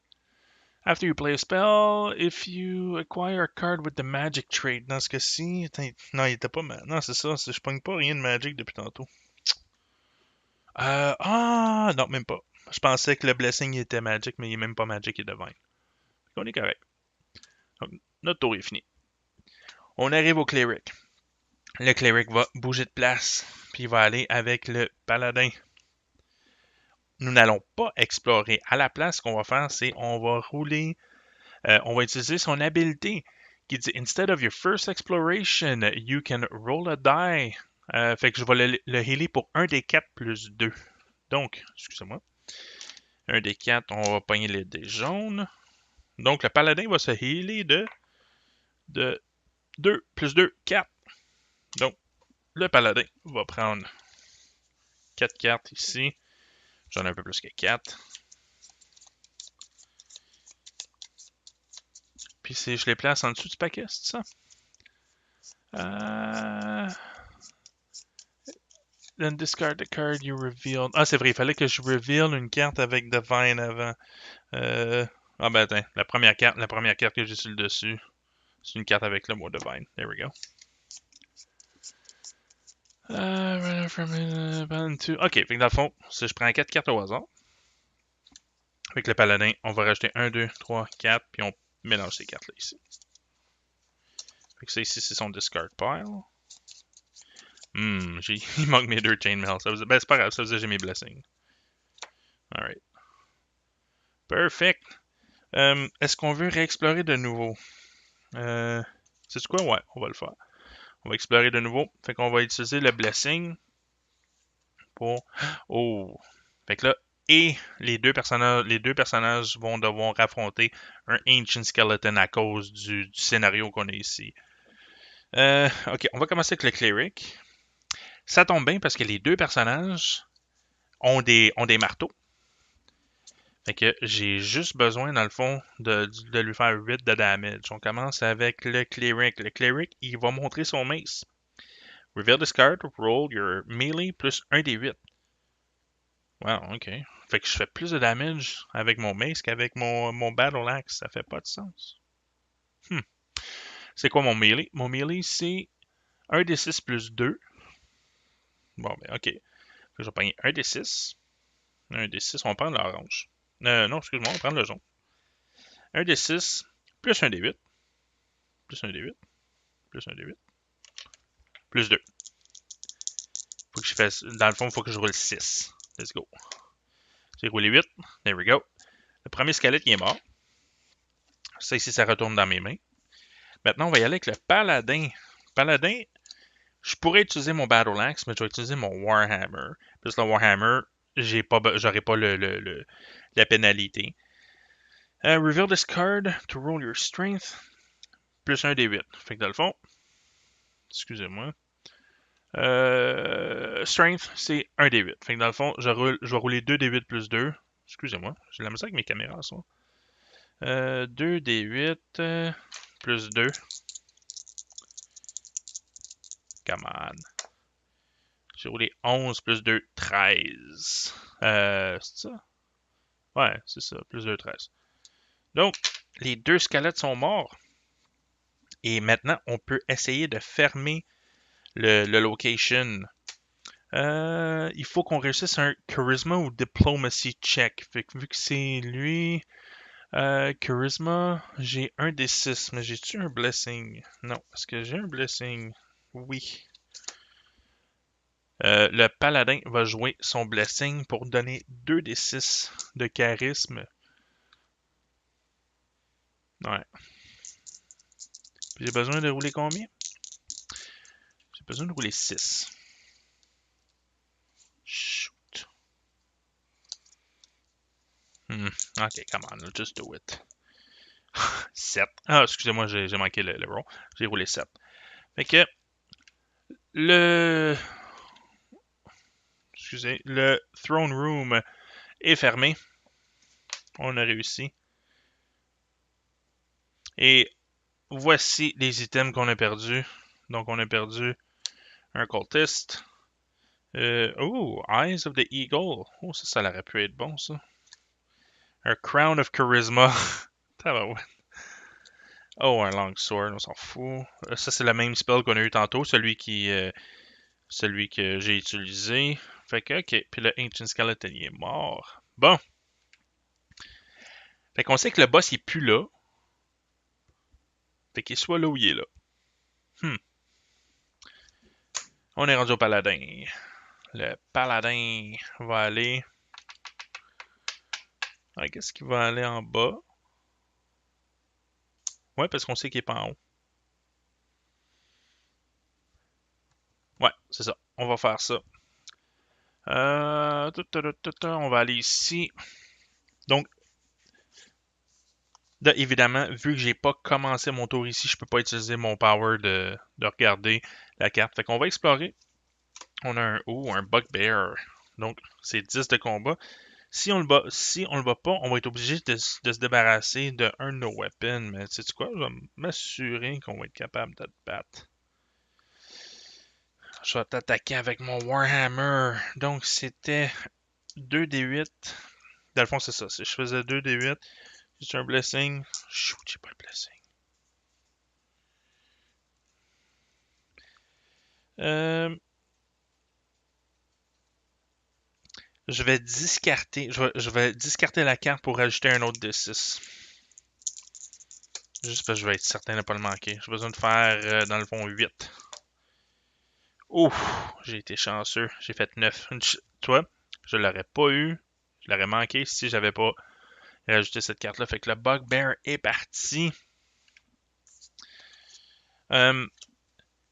After you play a spell, if you acquire a card with the magic trait. Dans ce cas-ci, non, il était pas mal. Non, c'est ça, je pogne pas rien de magic depuis tantôt. Non, même pas. Je pensais que le blessing était magic, mais il est même pas magic, il est divine. On est correct. Donc, notre tour est fini. On arrive au cleric. Le cleric va bouger de place, puis il va aller avec le paladin. Nous n'allons pas explorer. À la place, ce qu'on va faire, c'est on va rouler, on va utiliser son habileté qui dit Instead of your first exploration, you can roll a die. Fait que je vais le healer pour 1 des 4 plus 2. Donc, excusez-moi. 1 des 4, on va pogner les dés jaunes. Donc, le paladin va se healer de 2 plus 2, 4. Donc, le paladin va prendre 4 cartes ici. J'en ai un peu plus que 4. Puis je les place en dessous du paquet, c'est ça? Then discard the card you revealed. Ah, c'est vrai, il fallait que je reveal une carte avec Divine avant. Ah ben attends, la première carte que j'ai sur le dessus, c'est une carte avec le mot Divine. There we go. Ok, fait que dans le fond, si je prends 4 cartes au hasard, avec le paladin, on va rajouter 1, 2, 3, 4, puis on mélange ces cartes-là ici. Fait que ça ici, c'est son discard pile. Il manque mes 2 chainmail. Ben, c'est pas grave, ça faisait j'ai mes blessings. Alright. Perfect. Est-ce qu'on veut réexplorer de nouveau? C'est quoi? Ouais, on va le faire. On va explorer de nouveau. Fait qu'on va utiliser le blessing pour... Oh! Fait que là, et les deux personnages vont devoir affronter un Ancient Skeleton à cause du scénario qu'on a ici. Ok, on va commencer avec le Cleric. Ça tombe bien parce que les deux personnages ont des marteaux. Fait que j'ai juste besoin, dans le fond, de lui faire 8 de damage. On commence avec le Cleric. Le Cleric, il va montrer son mace. Reveal this card, roll your melee plus 1 des 8. Wow, ok. Fait que je fais plus de damage avec mon mace qu'avec mon Battle Axe. Ça fait pas de sens. C'est quoi mon melee? Mon melee, c'est 1 des 6 plus 2. Bon, ben ok. Je vais prendre 1 des 6. 1 des 6, on va prendre l'orange. Non, excuse-moi, on va prendre le jaune. 1 des 6 plus 1 des 8. Plus 1 des 8. Plus 1 des 8. Plus 2. Faut que je fasse. Dans le fond, il faut que je roule 6. Let's go. J'ai roulé 8. There we go. Le premier squelette, il est mort. Ça ici, ça retourne dans mes mains. Maintenant, on va y aller avec le paladin. Paladin, je pourrais utiliser mon Battle Axe, mais je vais utiliser mon Warhammer. Plus le Warhammer, j'aurai pas la pénalité. Reveal this card to roll your strength. Plus 1 des 8. Fait que dans le fond, excusez-moi. Strength, c'est 1 des 8. Fait que dans le fond, je vais rouler 2 des 8 plus 2. Excusez-moi, j'ai la misère avec mes caméras, ça. 2 des 8 plus 2. Come on. J'ai roulé 11 plus 2, 13. C'est ça? Ouais, c'est ça, plus 2, 13. Donc, les deux squelettes sont morts. Et maintenant, on peut essayer de fermer le location. Il faut qu'on réussisse un charisma ou diplomacy check. Fait que vu que c'est lui, charisma, j'ai 1 des 6. Mais j'ai-tu un blessing? Non, est-ce que j'ai un blessing? Oui. Le paladin va jouer son blessing pour donner 2 des 6 de charisme. Ouais. J'ai besoin de rouler combien? J'ai besoin de rouler 6. Shoot. Ok, come on, just do it. 7. Ah, excusez-moi, j'ai manqué le roll. J'ai roulé 7. Fait que le throne room est fermé. On a réussi. Et voici les items qu'on a perdus. Donc, on a perdu un cultiste. Eyes of the Eagle. Oh, ça aurait pu être bon, ça. Un Crown of Charisma. Oh, un Longsword, on s'en fout. Ça, c'est le même spell qu'on a eu tantôt, celui que j'ai utilisé. Fait que, ok. Puis le Ancient Skeleton, il est mort. Bon. Fait qu'on sait que le boss, il est plus là. Fait qu'il soit là où il est là. On est rendu au paladin. Le paladin va aller... Ah, qu'est-ce qu'il va aller en bas? Ouais, parce qu'on sait qu'il est pas en haut. Ouais, c'est ça. On va faire ça. On va aller ici. Donc, là, évidemment, vu que j'ai pas commencé mon tour ici, je peux pas utiliser mon power de regarder la carte. Fait qu'on va explorer. On a un Bugbear. Donc, c'est 10 de combat. Si on le bat pas, on va être obligé de se débarrasser de un de nos weapons. Mais sais-tu quoi? Je vais m'assurer qu'on va être capable de te battre. Je vais t'attaquer avec mon Warhammer. Donc, c'était 2 des 8. Dans le fond, c'est ça. Si je faisais 2 des 8, juste un blessing. Shoot, j'ai pas le blessing. Je vais discarter. Je vais discarter la carte pour rajouter un autre D6. Juste parce que je vais être certain de ne pas le manquer. J'ai besoin de faire, dans le fond, 8. Ouf, j'ai été chanceux. J'ai fait 9. Tu vois, je l'aurais pas eu. Je l'aurais manqué si j'avais pas rajouté cette carte-là. Fait que le Bugbear est parti. Euh,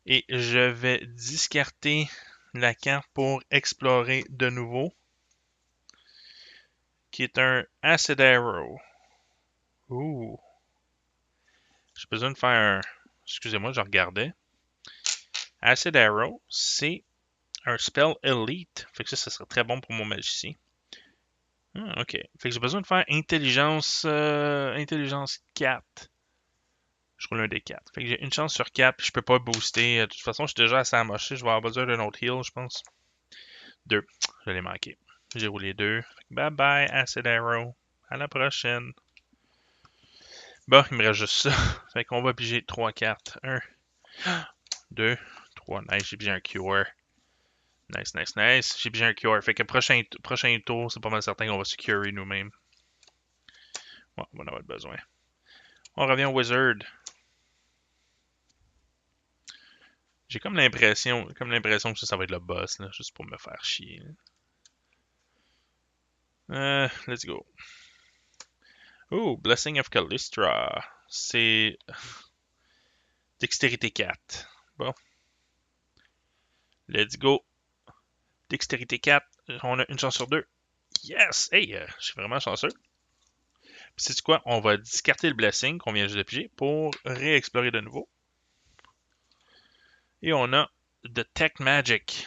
et je vais discarter la carte pour explorer de nouveau, qui est un Acid Arrow. Ouh. J'ai besoin de faire un... Excusez-moi, je regardais. Acid Arrow, c'est un spell Elite. Fait que ça serait très bon pour mon magicien. Ah, ok. Fait que j'ai besoin de faire intelligence 4. Je roule un des 4. Fait que j'ai une chance sur 4, puis je peux pas booster. De toute façon, je suis déjà assez amoché. Je vais avoir besoin d'un autre heal, je pense. 2. Je l'ai manqué. J'ai roulé 2. Bye bye, Acid Arrow. À la prochaine. Bon, il me reste juste ça. Fait qu'on va piger 3 cartes. 1, 2, 3. Nice, j'ai bien un cure. Nice, nice, nice. J'ai bien un cure. Fait que prochain tour, c'est pas mal certain qu'on va se curer nous-mêmes. Ouais, on va en avoir besoin. On revient au Wizard. J'ai comme l'impression que ça va être le boss, là, juste pour me faire chier. Let's go. Oh, Blessing of Callistra. C'est Dextérité 4. Bon, let's go. Dextérité 4. On a une chance sur 2. Yes! Hey, je suis vraiment chanceux. Puis sais-tu quoi? On va discarter le Blessing qu'on vient juste de piger pour réexplorer de nouveau. Et on a Detect Magic.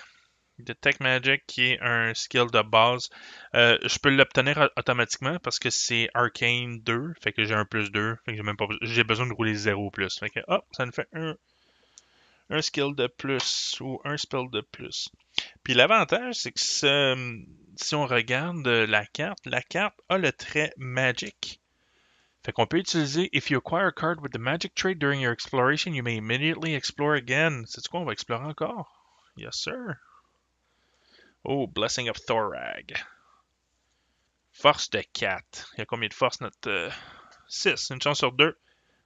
Detect Magic qui est un skill de base. Je peux l'obtenir automatiquement parce que c'est Arcane 2. Fait que j'ai un plus 2. Fait que j'ai même pas j'ai besoin de rouler 0 plus. Fait que hop, ça me fait un skill de plus ou un spell de plus. Puis l'avantage, c'est que si on regarde la carte a le trait Magic. Fait qu'on peut utiliser If you acquire a card with the Magic trait during your exploration, you may immediately explore again. C'est quoi, on va explorer encore? Yes, sir. Oh, Blessing of Thorag. Force de 4. Il y a combien de force notre 6? Une chance sur 2.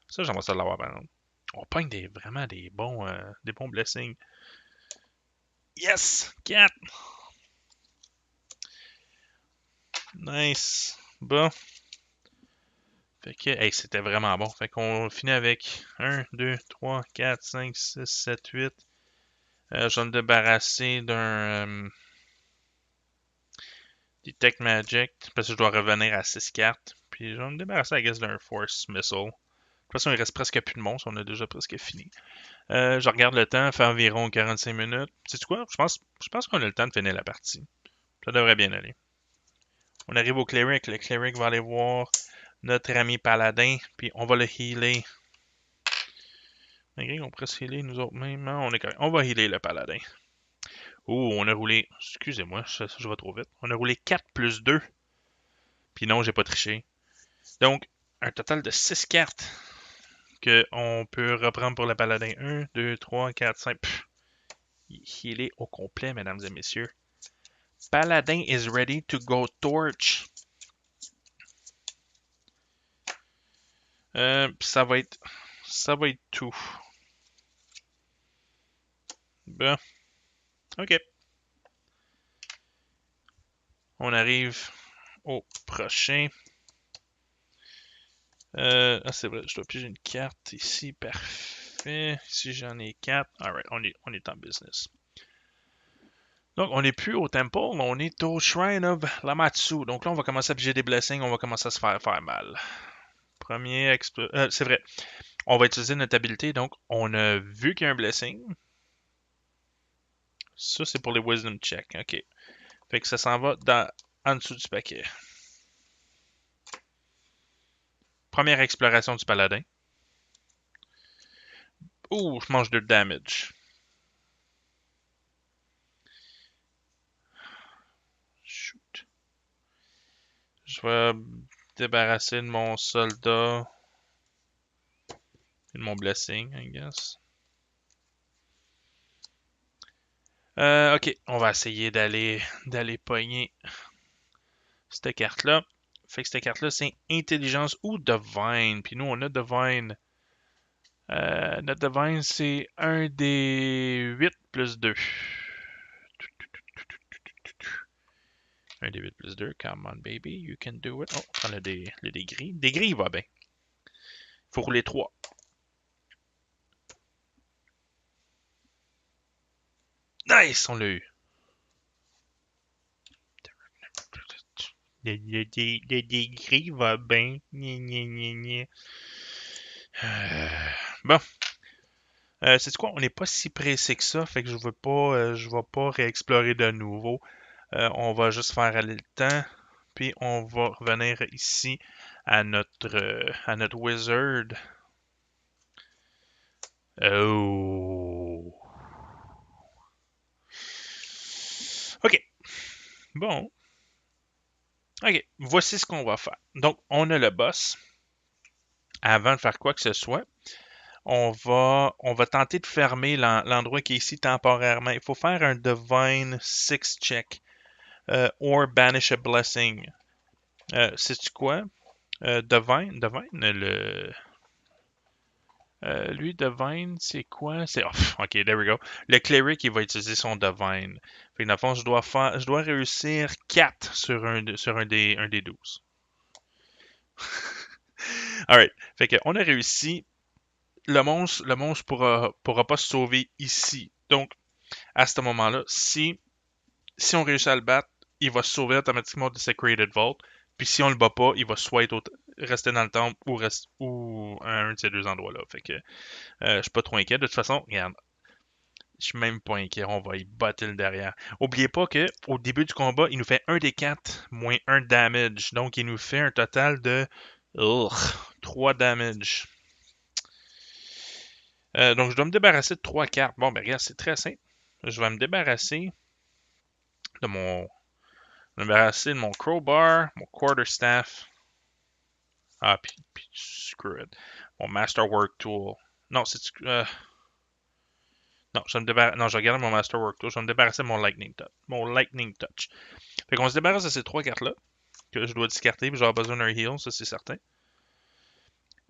Ça, j'aimerais ça l'avoir par exemple. On pogne vraiment des bons blessings. Yes! 4! Nice. Bon. Fait que, hey, c'était vraiment bon. Fait qu'on finit avec 1, 2, 3, 4, 5, 6, 7, 8. Je vais me débarrasser d'un Detect Magic parce que je dois revenir à 6 cartes. Puis je vais me débarrasser, I guess, d'un Force Missile. De toute façon, il reste presque plus de monstres. On a déjà presque fini. Je regarde le temps, fait environ 45 minutes. Sais-tu quoi? Je pense qu'on a le temps de finir la partie. Ça devrait bien aller. On arrive au Cleric. Le Cleric va aller voir notre ami Paladin, puis on va le healer. Malgré qu'on pourrait se healer nous autres mêmes, on est correct. On va healer le Paladin. Ouh, on a roulé. Excusez-moi, je vais trop vite. On a roulé 4 plus 2. Puis non, j'ai pas triché. Donc, un total de 6 cartes qu'on peut reprendre pour le Paladin. 1, 2, 3, 4, 5. Il est au complet, mesdames et messieurs. Paladin is ready to go torch. Ça va être tout. Bon, ok. On arrive au prochain. C'est vrai, je dois piger une carte ici. Parfait. Ici, j'en ai 4. Alright, on est en business. Donc, on n'est plus au temple, on est au Shrine of Lamatsu. Donc là, on va commencer à piger des blessings, on va commencer à se faire mal. Premier c'est vrai. On va utiliser notre habilité. Donc, on a vu qu'il y a un blessing. Ça, c'est pour les Wisdom checks. OK. Fait que ça s'en va en dessous du paquet. Première exploration du paladin. Ouh, je mange 2 de damage. Shoot. Je vais me débarrasser de mon soldat et de mon blessing, I guess. Ok, on va essayer d'aller pogner cette carte-là. Fait que cette carte-là, c'est intelligence ou divine. Puis nous, on a divine. Notre divine, c'est 1 des 8 plus 2. 1 des 8 plus 2. Come on, baby. You can do it. Oh, on a le dés gris. Des gris, il va bien. Faut rouler 3. Nice, on l'a eu. Le dés gris va bien. Bon. C'est quoi? On n'est pas si pressé que ça, fait que je vais pas réexplorer de nouveau. On va juste faire aller le temps, puis on va revenir ici à notre wizard. Oh. Ok. Bon. Ok. Voici ce qu'on va faire. Donc, on a le boss. Avant de faire quoi que ce soit, on va tenter de fermer l'endroit qui est ici temporairement. Il faut faire un Divine Six check. Or Banish a Blessing. Sais-tu quoi? Divine, lui, Divine, c'est quoi? C'est. Oh, ok, there we go. Le cleric, il va utiliser son Divine. Fait que dans le fond, je dois réussir 4 sur un des 12. Alright. Fait que on a réussi. Le monstre pourra pas se sauver ici. Donc, à ce moment-là, si on réussit à le battre, il va se sauver automatiquement de Sacred Vault. Puis si on le bat pas, il va soit rester dans le temple ou à un de ces deux endroits-là. Fait que je suis pas trop inquiet. De toute façon, regarde, je suis même pas inquiet. On va y botter le derrière. Oubliez pas que au début du combat, il nous fait 1 des 4 moins 1 damage. Donc il nous fait un total de 3 damage. Donc je dois me débarrasser de 3 cartes. Bon, ben regarde, c'est très simple. Je vais me débarrasser de mon crowbar, mon quarterstaff. Ah, puis screw it. Mon masterwork tool. Non, c'est non, non, je regarde mon masterwork tool. Je vais me débarrasser de mon lightning touch. Mon lightning touch. Fait qu'on se débarrasse de ces 3 cartes-là que je dois discarter, puis j'aurai besoin d'un heal, ça c'est certain.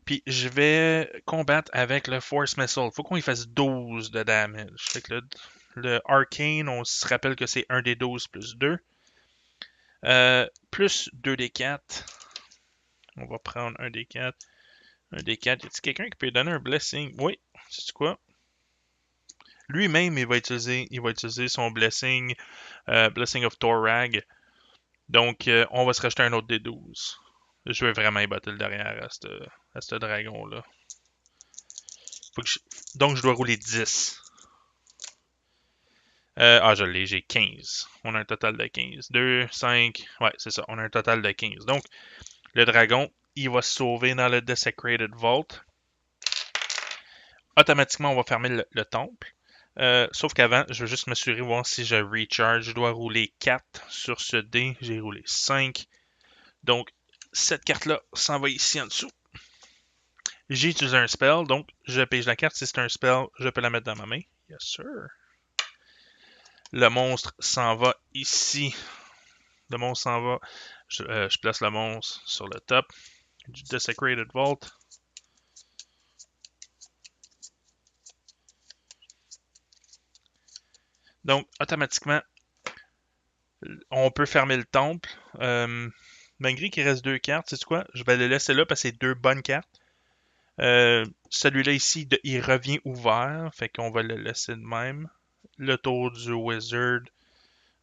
Puis je vais combattre avec le Force Missile. Faut qu'on y fasse 12 de damage. Fait que le Arcane, on se rappelle que c'est 1 des 12 plus 2. Plus 2 des 4. On va prendre 1 des 4. 1 des 4. Y a-t-il quelqu'un qui peut donner un blessing? Oui, c'est quoi? Lui-même, il va utiliser son blessing, Blessing of Torag. Donc, on va se racheter un autre des 12. Je vais vraiment y battre le derrière à ce dragon-là. Donc, je dois rouler 10. Je l'ai, j'ai 15. On a un total de 15. 2, 5. Ouais, c'est ça. On a un total de 15. Donc, le dragon, il va se sauver dans le Desecrated Vault. Automatiquement, on va fermer le temple. Sauf qu'avant, je veux juste m'assurer voir si je recharge. Je dois rouler 4 sur ce dé. J'ai roulé 5. Donc, cette carte-là s'en va ici en dessous. J'ai utilisé un spell, donc je pige la carte. Si c'est un spell, je peux la mettre dans ma main. Yes, sir. Le monstre s'en va ici. Le monstre s'en va. Je place le monstre sur le top du Desecrated Vault. Donc, automatiquement, on peut fermer le temple. Malgré qu'il reste 2 cartes, c'est quoi? Je vais le laisser là parce que c'est 2 bonnes cartes. Celui-là ici, il revient ouvert. Fait qu'on va le laisser de même. Le tour du Wizard,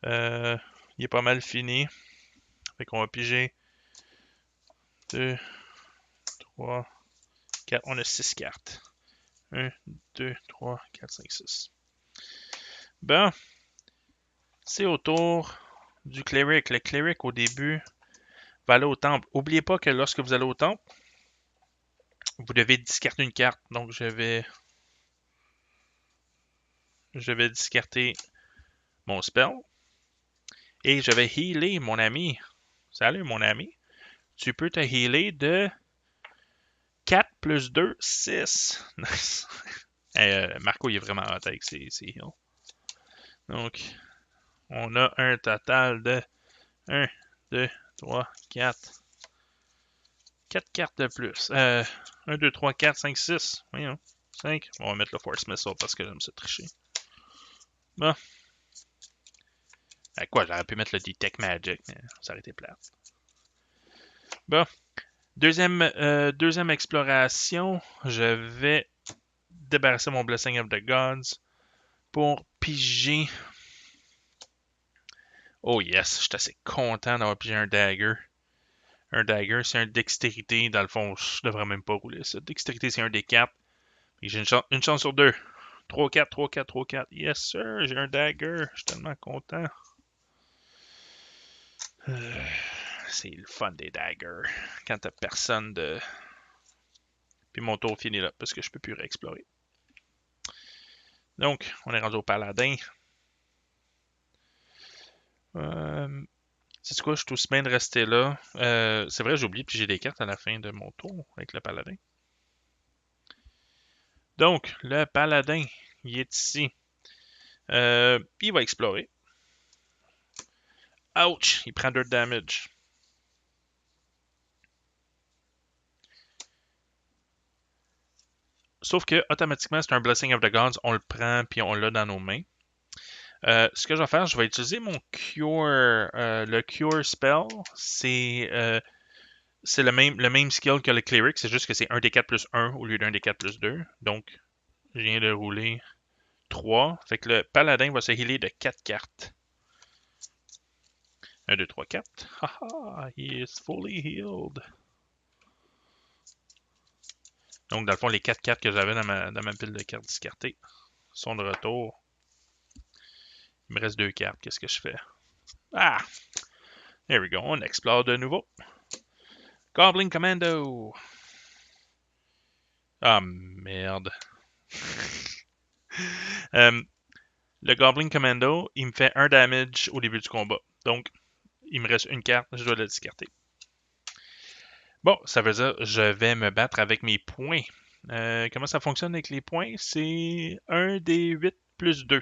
il est pas mal fini. Fait qu'on va piger 2, 3, 4. On a 6 cartes. 1, 2, 3, 4, 5, 6. Bon, c'est au tour du cleric. Le cleric, au début, va aller au temple. N'oubliez pas que lorsque vous allez au temple, vous devez discarter une carte. Donc, je vais discarter mon spell. Et je vais healer mon ami. Salut, mon ami. Tu peux te healer de 4 plus 2, 6. Nice. Marco, il est vraiment hot avec ses heals. Donc, on a un total de 1, 2, 3, 4. 4 cartes de plus. 1, 2, 3, 4, 5, 6. Voyons. 5. On va mettre le Force Missile parce que j'aime ça tricher. Bon. À quoi, j'aurais pu mettre le Detect Magic, mais ça aurait été plate. Bon. Deuxième exploration, je vais débarrasser mon Blessing of the Gods pour piger. Oh yes, je suis assez content d'avoir pigé un Dagger. Un Dagger, c'est un Dextérité. Dans le fond, je devrais même pas rouler ça. Dextérité, c'est un des 4. J'ai une chance sur 2. 3-4, 3-4, 3-4. Yes, sir, j'ai un Dagger. Je suis tellement content. C'est le fun des Daggers. Quand t'as personne de... Puis mon tour finit là, parce que je peux plus réexplorer. Donc, on est rendu au Paladin. C'est quoi, je suis aussi bien de rester là. C'est vrai, j'ai oublié de piger des cartes à la fin de mon tour avec le Paladin. Donc, le Paladin, il est ici. Il va explorer. Ouch! Il prend 2 damage. Sauf que, automatiquement, c'est un Blessing of the Gods. On le prend, puis on l'a dans nos mains. Ce que je vais faire, je vais utiliser mon Cure. Le Cure Spell, c'est le même skill que le Cleric. C'est juste que c'est 1 des 4 plus 1 au lieu d'un des 4 plus 2. Donc, je viens de rouler 3. Fait que le Paladin va se healer de 4 cartes. 1, 2, 3, 4. Haha, he is fully healed. Donc, dans le fond, les 4 cartes que j'avais dans ma pile de cartes discartées sont de retour. Il me reste 2 cartes. Qu'est-ce que je fais? Ah! There we go. On explore de nouveau. Goblin Commando. Ah, merde. Le Goblin Commando, il me fait 1 damage au début du combat. Donc, il me reste une carte. Je dois la discarter. Bon, ça veut dire que je vais me battre avec mes points. Comment ça fonctionne avec les points? C'est 1 des 8 plus 2.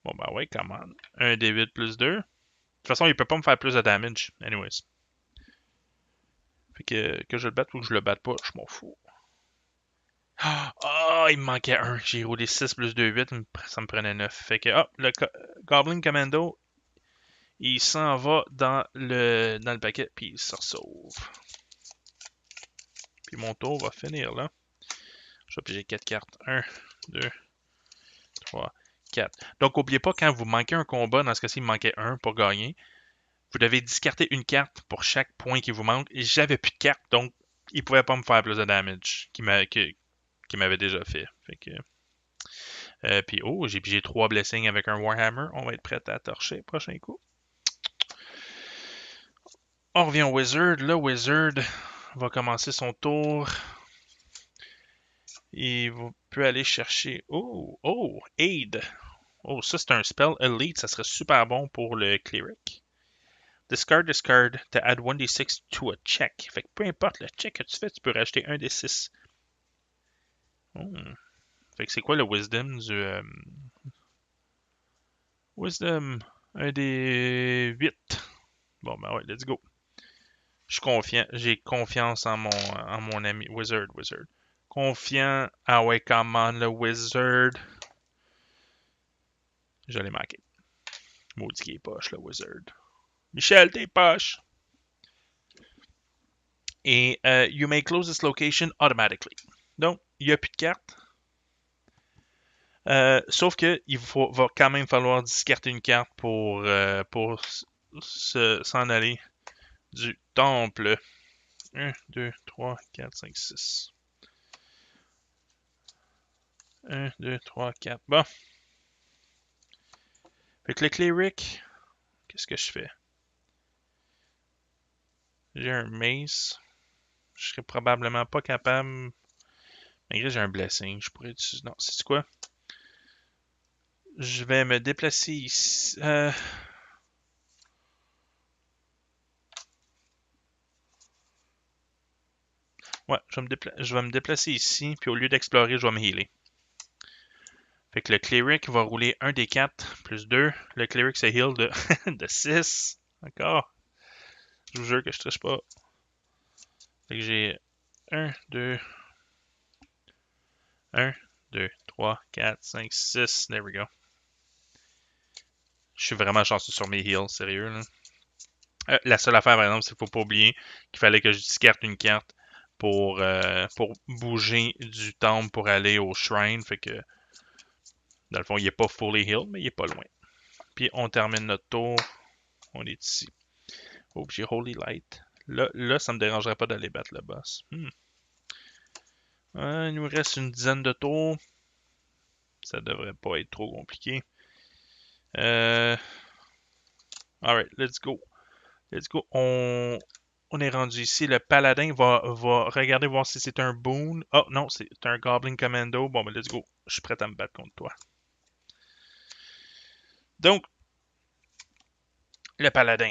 Bon, bah ouais, comment? 1 des 8 plus 2. De toute façon, il peut pas me faire plus de damage. Anyways. Fait que je le batte ou que je le batte pas, je m'en fous. Ah, il me manquait 1. J'ai roulé 6 plus 2, 8. Ça me prenait 9. Fait que, le Goblin Commando, il s'en va dans le paquet, puis il se sauve. Puis mon tour va finir là. Je vais piger 4 cartes. 1, 2, 3, 4. Donc, n'oubliez pas, quand vous manquez un combat, dans ce cas-ci, il me manquait 1 pour gagner, vous devez discarter une carte pour chaque point qui vous manque. Et j'avais plus de carte, donc il pouvait pas me faire plus de damage qu'il m'avait déjà fait. Fait que... puis, oh, j'ai pigé 3 blessings avec un Warhammer. On va être prêt à torcher prochain coup. On revient au Wizard. Le Wizard va commencer son tour. Il peut aller chercher... Oh, Aid. Oh, ça c'est un spell Elite. Ça serait super bon pour le Cleric. Discard to add 1d6 to a check. Fait que peu importe le check que tu fais, tu peux rajouter 1d6. Fait que c'est quoi le Wisdom du... Wisdom, 1d8. Bon, ben ouais, let's go. Je suis confiant. J'ai confiance en mon ami. Wizard. Confiant. Ah ouais, comment le Wizard. Je l'ai manqué. Maudit qui est poche, le Wizard. Michel, t'es poche. Et you may close this location automatically. Donc, il n'y a plus de cartes. Sauf que va quand même falloir discarter une carte pour s'en aller du temple. 1, 2, 3, 4, 5, 6. 1, 2, 3, 4. Bon. Fait que le cleric, qu'est-ce que je fais? J'ai un mace. Je serais probablement pas capable. Malgré j'ai un blessing, je pourrais utiliser. Non, c'est quoi? Je vais me déplacer ici. Ouais, je vais me déplacer ici, puis au lieu d'explorer, je vais me healer. Fait que le cleric va rouler 1 des 4 plus 2. Le cleric se heal de, de 6. Encore. Je vous jure que je triche pas. Fait que j'ai 1, 2, 1, 2, 3, 4, 5, 6. There we go. Je suis vraiment chanceux sur mes heals, sérieux, là. La seule affaire, par exemple, c'est qu'il faut pas oublier qu'il fallait que je discarte une carte pour bouger du temple pour aller au shrine. Fait que, dans le fond, il est pas fully heal, mais il est pas loin. Puis on termine notre tour. On est ici. Oh, j'ai Holy Light. Là, ça me dérangerait pas d'aller battre le boss. Il nous reste une dizaine de tours. Ça devrait pas être trop compliqué. Alright, let's go. Let's go. On est rendu ici. Le paladin va regarder voir si c'est un boon. Oh non, c'est un Goblin Commando. Bon, ben let's go. Je suis prêt à me battre contre toi. Donc, le paladin.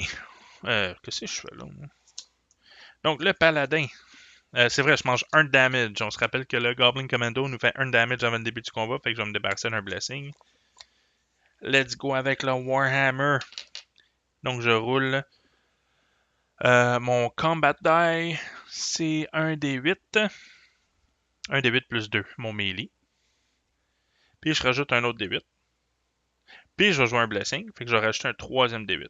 Qu'est-ce que je fais là? Donc, le paladin. C'est vrai, je mange 1 damage. On se rappelle que le Goblin Commando nous fait 1 damage avant le début du combat. Fait que je vais me débarrasser d'un blessing. Let's go avec le Warhammer. Donc, je roule. Mon combat die, c'est un D8. Un D8 plus 2, mon melee. Puis je rajoute un autre D8. Puis je vais jouer un blessing, fait que je vais rajouter un troisième D8.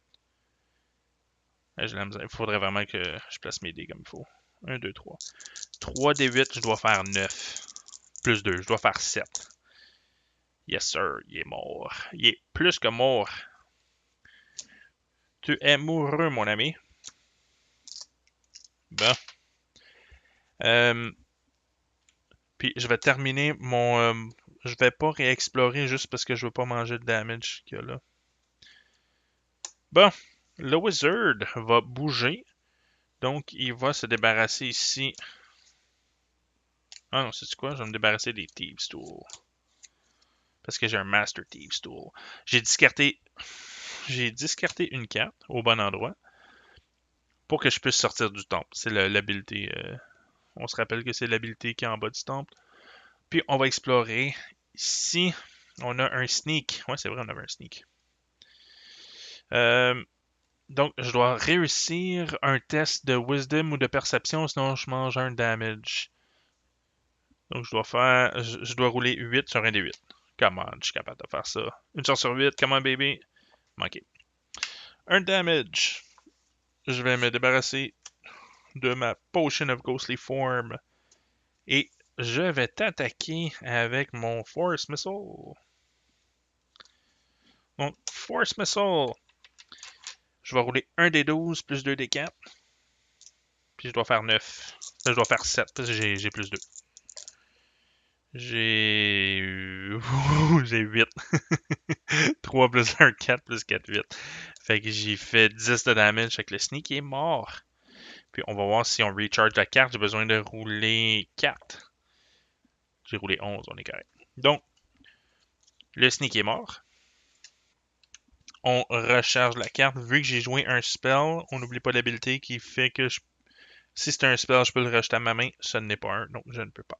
Il faudrait vraiment que je place mes dés comme il faut. 1, 2, 3. 3 D8, je dois faire 9. Plus 2, je dois faire 7. Yes sir, il est mort. Il est plus que mort. Tu es moureux, mon ami. Bon. Puis je vais terminer mon... je vais pas réexplorer juste parce que je veux pas manger de damage qu'il y a là. Bon, le wizard va bouger. Donc, il va se débarrasser ici. Ah non, c'est quoi? Je vais me débarrasser des Thieves Tool. Parce que j'ai un Master Thieves Tool. J'ai discarté une carte au bon endroit pour que je puisse sortir du temple. C'est l'habilité. On se rappelle que c'est l'habilité qui est en bas du temple. Puis on va explorer. Ici, on a un sneak. Ouais, c'est vrai, on avait un sneak. Donc, je dois réussir un test de wisdom ou de perception, sinon je mange un damage. Donc, je dois rouler 8 sur un des 8. Come on, je suis capable de faire ça. Une chance sur 8, come on, baby. Manqué. Un damage. Je vais me débarrasser de ma Potion of Ghostly Form. Et je vais t'attaquer avec mon Force Missile. Donc, Force Missile. Je vais rouler 1 des 12 plus 2 des 4. Puis je dois faire 9. Là, je dois faire 7 parce que j'ai plus 2. J'ai... j'ai 8. 3 plus 1, 4 plus 4, 8. Fait que j'ai fait 10 de damage. Fait que le sneak est mort. Puis on va voir si on recharge la carte. J'ai besoin de rouler 4. J'ai roulé 11, on est correct. Donc, le sneak est mort. On recharge la carte. Vu que j'ai joué un spell, on n'oublie pas l'habilité qui fait que si c'est un spell, je peux le rajouter à ma main. Ce n'est pas un, donc je ne peux pas.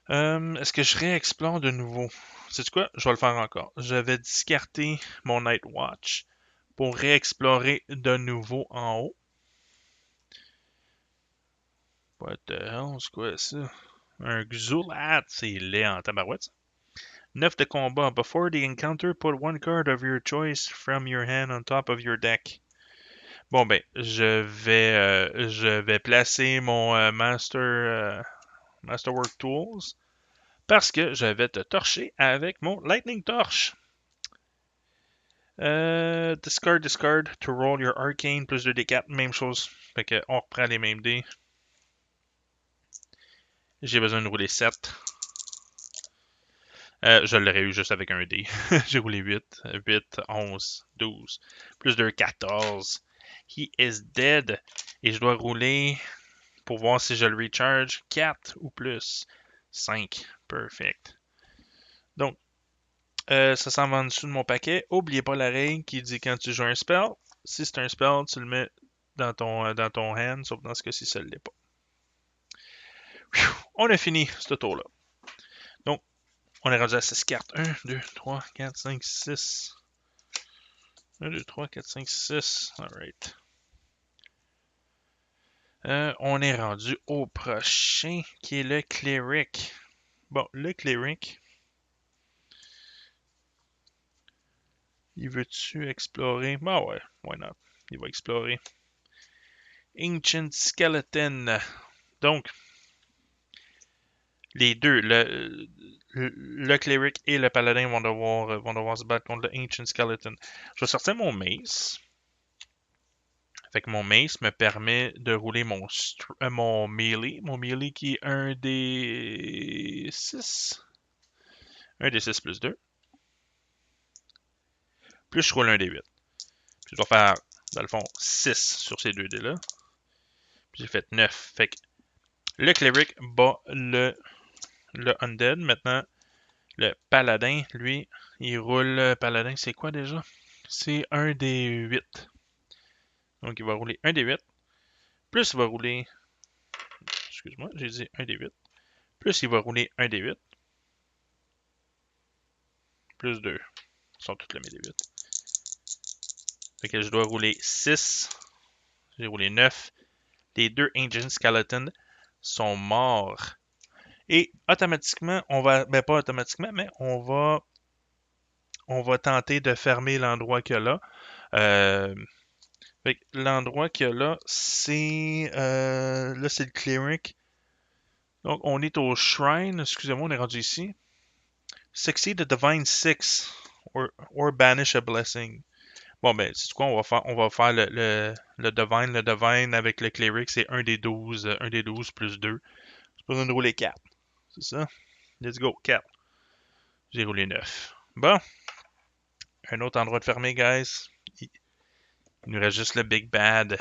Est-ce que je réexplore de nouveau? Sais-tu quoi? Je vais le faire encore. Je vais discarter mon Night Watch pour réexplorer de nouveau en haut. What the hell? C'est quoi ça? Un Xulat! C'est laid en tabarouette. 9 de combat. Before the encounter, put one card of your choice from your hand on top of your deck. Bon ben, je vais placer mon Masterwork Tools parce que je vais te torcher avec mon Lightning Torch. Discard to roll your arcane plus 2d4, même chose. Fait que on reprend les mêmes dés. J'ai besoin de rouler 7. Je l'aurais eu juste avec un dé. J'ai roulé 8, 11, 12. Plus 2, 14. He is dead. Et je dois rouler pour voir si je le recharge 4 ou plus. 5. Perfect. Donc, ça s'en va en dessous de mon paquet. Oubliez pas la règle qui dit quand tu joues un spell, si c'est un spell, tu le mets dans ton hand, sauf dans ce cas-ci, ça ne l'est pas. On a fini ce tour-là. Donc, on est rendu à 6 cartes. 1, 2, 3, 4, 5, 6. 1, 2, 3, 4, 5, 6. Alright. On est rendu au prochain, qui est le Cleric. Bon, le Cleric, il veut-tu explorer? Bah ouais, why not? Il va explorer. Ancient Skeleton. Donc, les deux, le Cleric et le Paladin vont devoir se battre contre le Ancient Skeleton. Je vais sortir mon mace. Fait que mon mace me permet de rouler mon melee. Mon melee qui est un des 6. Un des 6 plus 2. Plus je roule un des 8. Puis je dois faire, dans le fond, 6 sur ces deux dés-là. Puis j'ai fait 9. Fait que le Cleric bat le Undead. Maintenant, le Paladin, lui, il roule. Paladin, c'est quoi déjà? C'est un des 8. Donc il va rouler un des 8. Plus il va rouler. Excuse-moi, j'ai dit un des 8. Plus il va rouler un des 8. Plus 2. Ils sont toutes les mes des 8. Fait que je dois rouler 6. J'ai roulé 9. Les deux Ancient Skeletons sont morts. Et automatiquement, on va. Ben pas automatiquement, mais on va tenter de fermer l'endroit qu'il y a là. L'endroit qu'il y a là, c'est. Là, c'est le Cleric. Donc, on est au Shrine. Excusez-moi, on est rendu ici. Succeed the Divine Six. Or banish a blessing. Bon, ben, c'est quoi, on va faire le Divine. Le Divine avec le Cleric, c'est un des 12. Un des 12 plus 2. J'ai pas besoin de rouler 4. C'est ça? Let's go, 4. J'ai roulé 9. Bon, un autre endroit de fermer, guys. Il nous reste juste le Big Bad.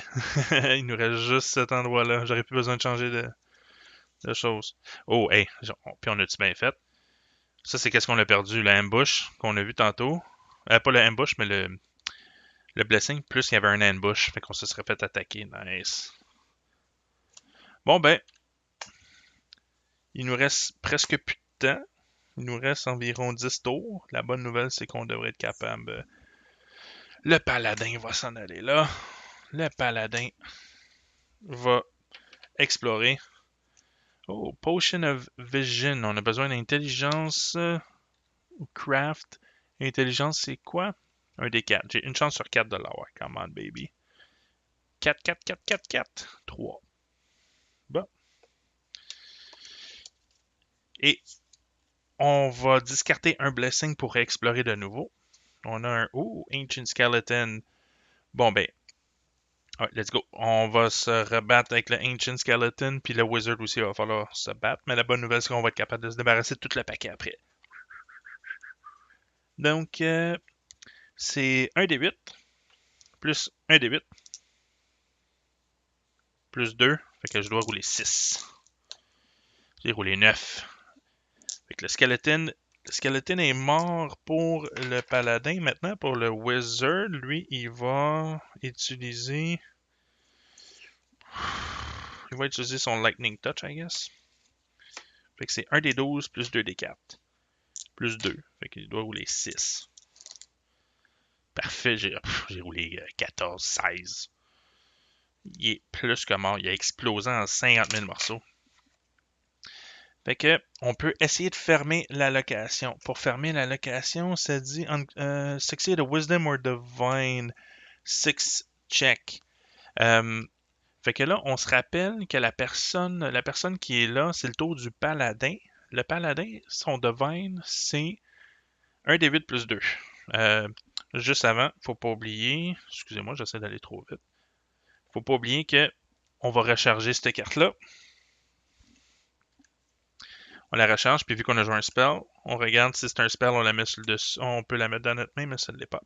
Il nous reste juste cet endroit-là. J'aurais plus besoin de changer de choses. Oh, hey, puis on a-tu bien fait? Ça, c'est qu'est-ce qu'on a perdu? L'ambush qu'on a vu tantôt. Pas le ambush, mais le blessing. Plus il y avait un ambush. Fait qu'on se serait fait attaquer. Nice. Bon, ben, il nous reste presque plus de temps. Il nous reste environ 10 tours. La bonne nouvelle, c'est qu'on devrait être capable. Le paladin va s'en aller là. Le paladin va explorer. Oh, Potion of Vision. On a besoin d'intelligence ou craft. Intelligence, c'est quoi? Un des 4. J'ai une chance sur 4 de l'avoir. Come on, baby. 4, 4, 4, 4, 4. 3. Bon. Et on va discarter un blessing pour explorer de nouveau. On a un Ancient Skeleton. Bon, ben, alright, let's go. On va se rebattre avec le Ancient Skeleton, puis le Wizard aussi, il va falloir se battre. Mais la bonne nouvelle, c'est qu'on va être capable de se débarrasser de tout le paquet après. Donc, c'est 1 des 8, plus 1 des 8, plus 2. Fait que je dois rouler 6. J'ai roulé 9. Fait que le skeleton est mort pour le paladin. Maintenant, pour le wizard, lui, il va utiliser... Il va utiliser son lightning touch, I guess. Fait que c'est 1 des 12 plus 2 des 4. Plus 2. Fait qu'il doit rouler 6. Parfait, j'ai roulé 14, 16. Il est plus que mort. Il a explosé en 50 000 morceaux. Fait que, on peut essayer de fermer la location. Pour fermer la location, ça dit Succeed a Wisdom or Divine 6 check. Fait que là, on se rappelle que la personne qui est là, c'est le tour du paladin. Le paladin, son Divine, c'est 1 des 8 plus 2. Juste avant, faut pas oublier. Excusez-moi, j'essaie d'aller trop vite. Faut pas oublier que on va recharger cette carte-là. On la recharge, puis vu qu'on a joué un spell, on regarde si c'est un spell, on la met sur le dessus. On peut la mettre dans notre main, mais ça ne l'est pas.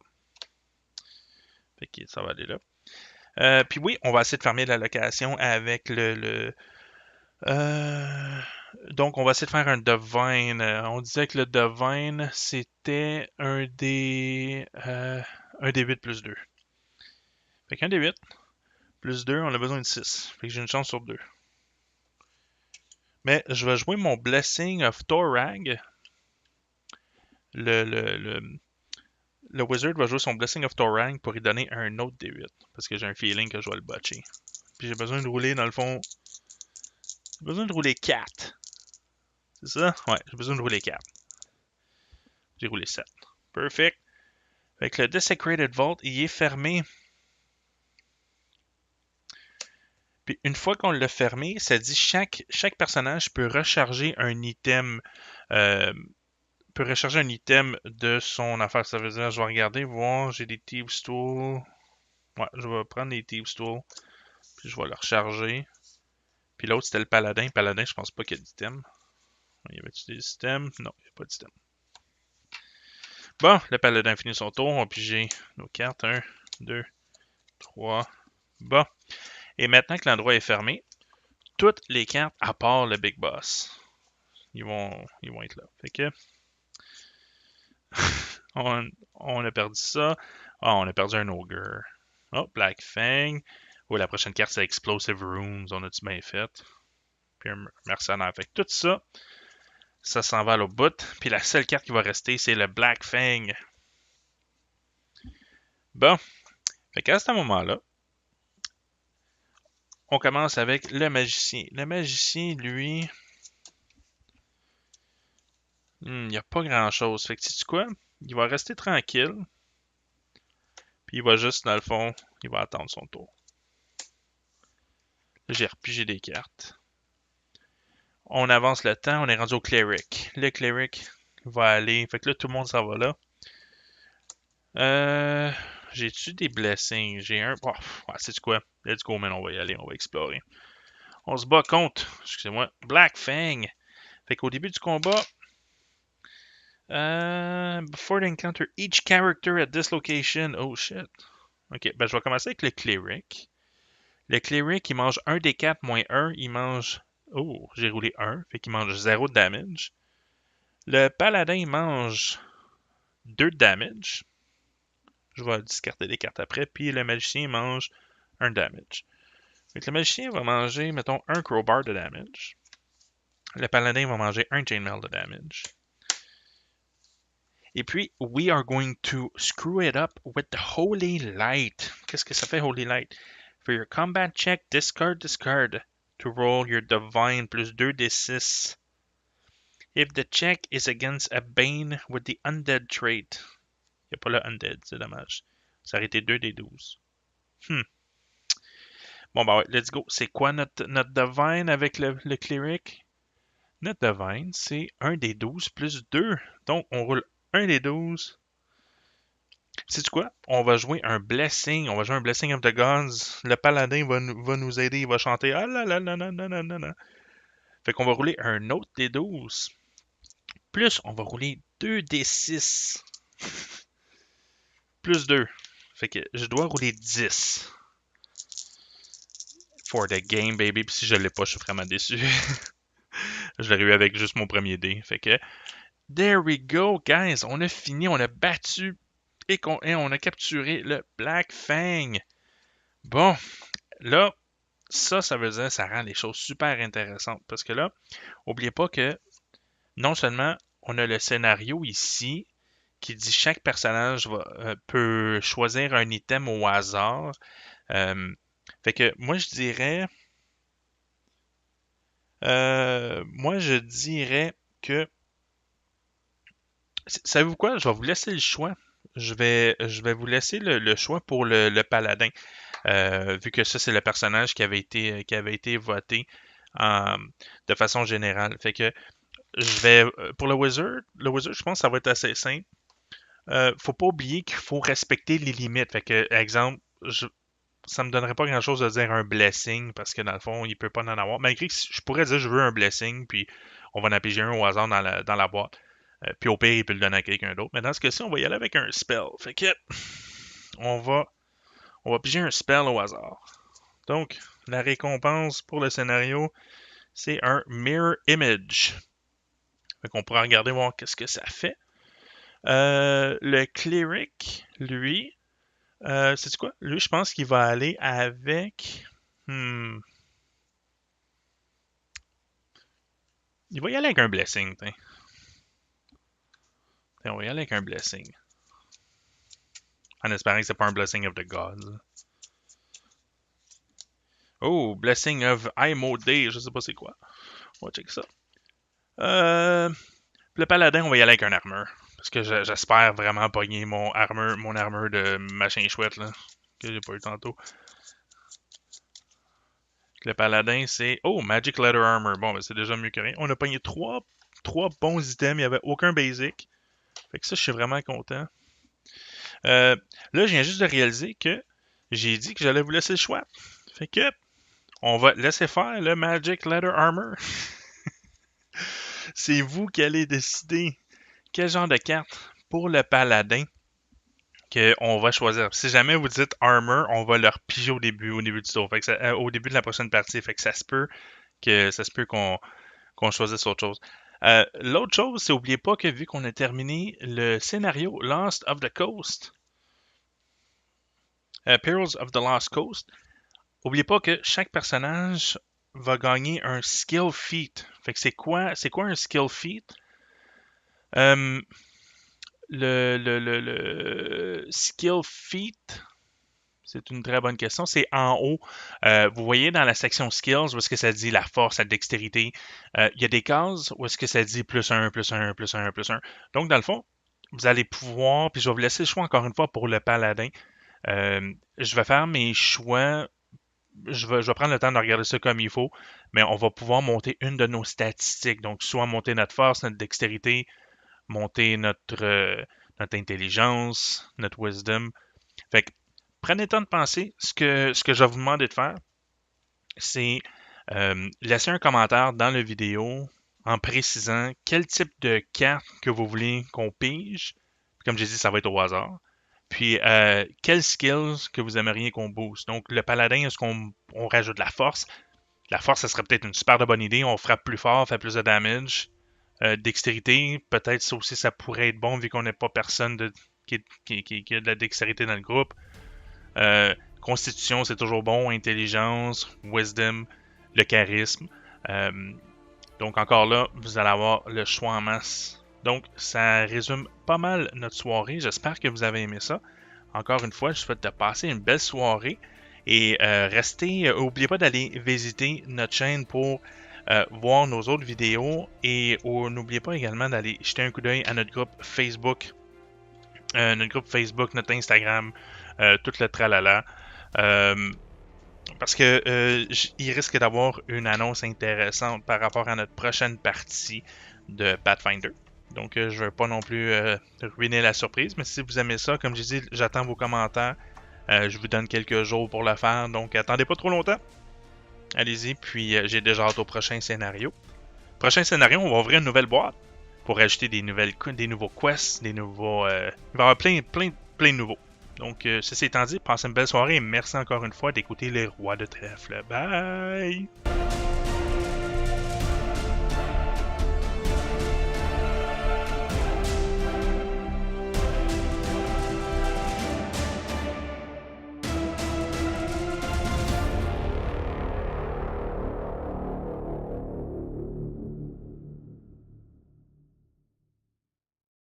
Fait que ça va aller là. Puis oui, on va essayer de fermer la location avec donc, on va essayer de faire un Divine. On disait que le Divine, c'était un des 8 plus 2. Fait qu'un des 8 plus 2, on a besoin de 6. Fait que j'ai une chance sur 2. Mais je vais jouer mon Blessing of Thorag. Le Wizard va jouer son Blessing of Thorag pour y donner un autre D8. Parce que j'ai un feeling que je vais le botcher. Puis j'ai besoin de rouler, dans le fond, j'ai besoin de rouler 4. C'est ça? Ouais, j'ai besoin de rouler 4. J'ai roulé 7. Perfect. Fait que le Desecrated Vault, il est fermé. Puis une fois qu'on l'a fermé, ça dit chaque personnage peut recharger un item. Peut recharger un item de son affaire. Ça veut dire, je vais regarder, voir, j'ai des Thieves Tools. Ouais, je vais prendre les Thieves Tools. Puis je vais le recharger. Puis l'autre, c'était le Paladin. Paladin, je pense pas qu'il y a d'item. Il y avait-tu des items? Non, il n'y a pas d'item. Bon, le Paladin finit son tour. On va piger nos cartes. 1, 2, 3. Bon. Et maintenant que l'endroit est fermé, toutes les cartes à part le Big Boss, ils vont être là. Fait que on a perdu ça. Ah, on a perdu un Ogre. Oh, Black Fang. Oh, la prochaine carte, c'est Explosive Rooms. On a-tu bien fait? Puis un mercenaire. Fait que tout ça, ça s'en va à l'autre bout. Puis la seule carte qui va rester, c'est le Black Fang. Bon. Fait qu'à ce moment-là, on commence avec le magicien. Le magicien, lui, il n'y a pas grand-chose. Fait que sais-tu quoi? Il va rester tranquille. Puis il va juste, dans le fond, il va attendre son tour. Là, j'ai repigé des cartes. On avance le temps, on est rendu au cleric. Le cleric va aller. Fait que là, tout le monde s'en va là. J'ai-tu des blessings? J'ai un. Oh, ouais, sais-tu quoi? Let's go, man, on va y aller, on va explorer. On se bat contre, excusez-moi, Black Fang. Fait qu'au début du combat, before they encounter each character at this location. Oh shit. Ok, ben je vais commencer avec le cleric. Le cleric, il mange 1 des 4 moins 1. Il mange. Oh, j'ai roulé 1. Fait qu'il mange 0 de damage. Le paladin, il mange 2 de damage. Je vais discarter des cartes après. Puis le magicien mange 1 damage. Fait que le magicien va manger, mettons, 1 crowbar de damage. Le paladin va manger 1 chainmail de damage. Et puis, we are going to screw it up with the Holy Light. Qu'est-ce que ça fait, Holy Light? For your combat check, discard to roll your Divine plus 2d6. If the check is against a Bane with the Undead trait. Il n'y a pas le Undead, c'est dommage. Ça aurait été 2d12. Bon, bah ouais, let's go. C'est quoi notre Divine avec le Cleric? Notre Divine, c'est 1d12 plus 2. Donc, on roule 1d12. Sais-tu quoi? On va jouer un Blessing. On va jouer un Blessing of the Gods. Le Paladin va nous aider. Il va chanter. Ah là là là là là là là là. Fait qu'on va rouler un autre D12. Plus, on va rouler 2d6. Plus 2. Fait que je dois rouler 10. For the game, baby. Puis si je l'ai pas, je suis vraiment déçu. Je l'ai eu avec juste mon premier dé. Fait que, there we go, guys. On a fini. On a battu et on a capturé le Black Fang. Bon, là, ça veut dire que ça rend les choses super intéressantes. Parce que là, n'oubliez pas que non seulement on a le scénario ici qui dit chaque personnage peut choisir un item au hasard. Fait que moi je dirais que, savez-vous quoi? Je vais vous laisser le choix. Je vais vous laisser le choix pour le paladin. Vu que ça, c'est le personnage qui avait été voté euh, de façon générale. Fait que pour le wizard, je pense que ça va être assez simple. Faut pas oublier qu'il faut respecter les limites. Fait que, exemple, ça me donnerait pas grand chose de dire un blessing parce que dans le fond, il peut pas en avoir. Malgré que je pourrais dire je veux un blessing, puis on va en piger un au hasard dans la boîte. Puis au pire, il peut le donner à quelqu'un d'autre. Mais dans ce cas-ci, on va y aller avec un spell. Fait que on va piger un spell au hasard. Donc, la récompense pour le scénario, c'est un Mirror Image. Fait qu'on pourra regarder voir qu'est-ce que ça fait. Le Cleric, lui, c'est quoi? Lui, je pense qu'il va aller avec. Il va y aller avec un Blessing. On va y aller avec un Blessing. En espérant que c'est pas un Blessing of the Gods. Oh, Blessing of Imo Day, je sais pas c'est quoi. On va checker ça. Le paladin, on va y aller avec un armure. Parce que j'espère vraiment pogner mon armure de machin chouette là, que j'ai pas eu tantôt. Le paladin, c'est... Oh, Magic Leather Armor. Bon, ben, c'est déjà mieux que rien. On a pogné trois bons items. Il n'y avait aucun basic. Fait que ça, je suis vraiment content. Là, je viens juste de réaliser que j'ai dit que j'allais vous laisser le choix. Fait que, on va laisser faire le Magic Leather Armor. C'est vous qui allez décider quel genre de carte pour le paladin qu'on va choisir. Si jamais vous dites Armor, on va leur piger au début du tour. Fait que au début de la prochaine partie. Fait que ça se peut qu'on choisisse autre chose. L'autre chose, c'est n'oubliez pas que vu qu'on a terminé le scénario Lost of the Coast, Perils of the Lost Coast, n'oubliez pas que chaque personnage va gagner un skill feat. Fait que c'est quoi un skill feat? Le skill feat, c'est une très bonne question. C'est en haut. Vous voyez dans la section skills où est-ce que ça dit la force, la dextérité. Il y a des cases où est-ce que ça dit plus 1, plus 1, plus 1, plus 1. Donc, dans le fond, vous allez pouvoir, puis je vais vous laisser le choix encore une fois pour le paladin. Je vais faire mes choix. Je vais prendre le temps de regarder ça comme il faut, mais on va pouvoir monter une de nos statistiques. Donc, soit monter notre force, notre dextérité, monter notre intelligence, notre wisdom. Fait que prenez le temps de penser. Ce que je vais vous demander de faire, c'est laisser un commentaire dans la vidéo en précisant quel type de carte que vous voulez qu'on pige. Comme j'ai dit, ça va être au hasard. Puis, quels skills que vous aimeriez qu'on booste. Donc, le paladin, est-ce qu'on rajoute de la force? La force, ça serait peut-être une super de bonne idée. On frappe plus fort, fait plus de damage. Dextérité, peut-être ça aussi, ça pourrait être bon vu qu'on n'a pas personne qui a de la dextérité dans le groupe. Constitution, c'est toujours bon. Intelligence, wisdom, le charisme. Donc encore là, vous allez avoir le choix en masse. Donc ça résume pas mal notre soirée. J'espère que vous avez aimé ça. Encore une fois, je souhaite de passer une belle soirée. Et n'oubliez pas d'aller visiter notre chaîne pour voir nos autres vidéos. Et n'oubliez pas également d'aller jeter un coup d'œil à notre groupe Facebook. Notre Instagram, tout le tralala. Parce que il risque d'avoir une annonce intéressante par rapport à notre prochaine partie de Pathfinder. Donc je ne veux pas non plus ruiner la surprise, mais si vous aimez ça, comme je dis, j'attends vos commentaires. Je vous donne quelques jours pour le faire, donc attendez pas trop longtemps. Allez-y, puis j'ai déjà hâte au prochain scénario. Prochain scénario, on va ouvrir une nouvelle boîte pour ajouter des nouveaux quests, il va y avoir plein de nouveaux. Donc, ceci étant dit, passez une belle soirée et merci encore une fois d'écouter les Rois de Trèfle. Bye!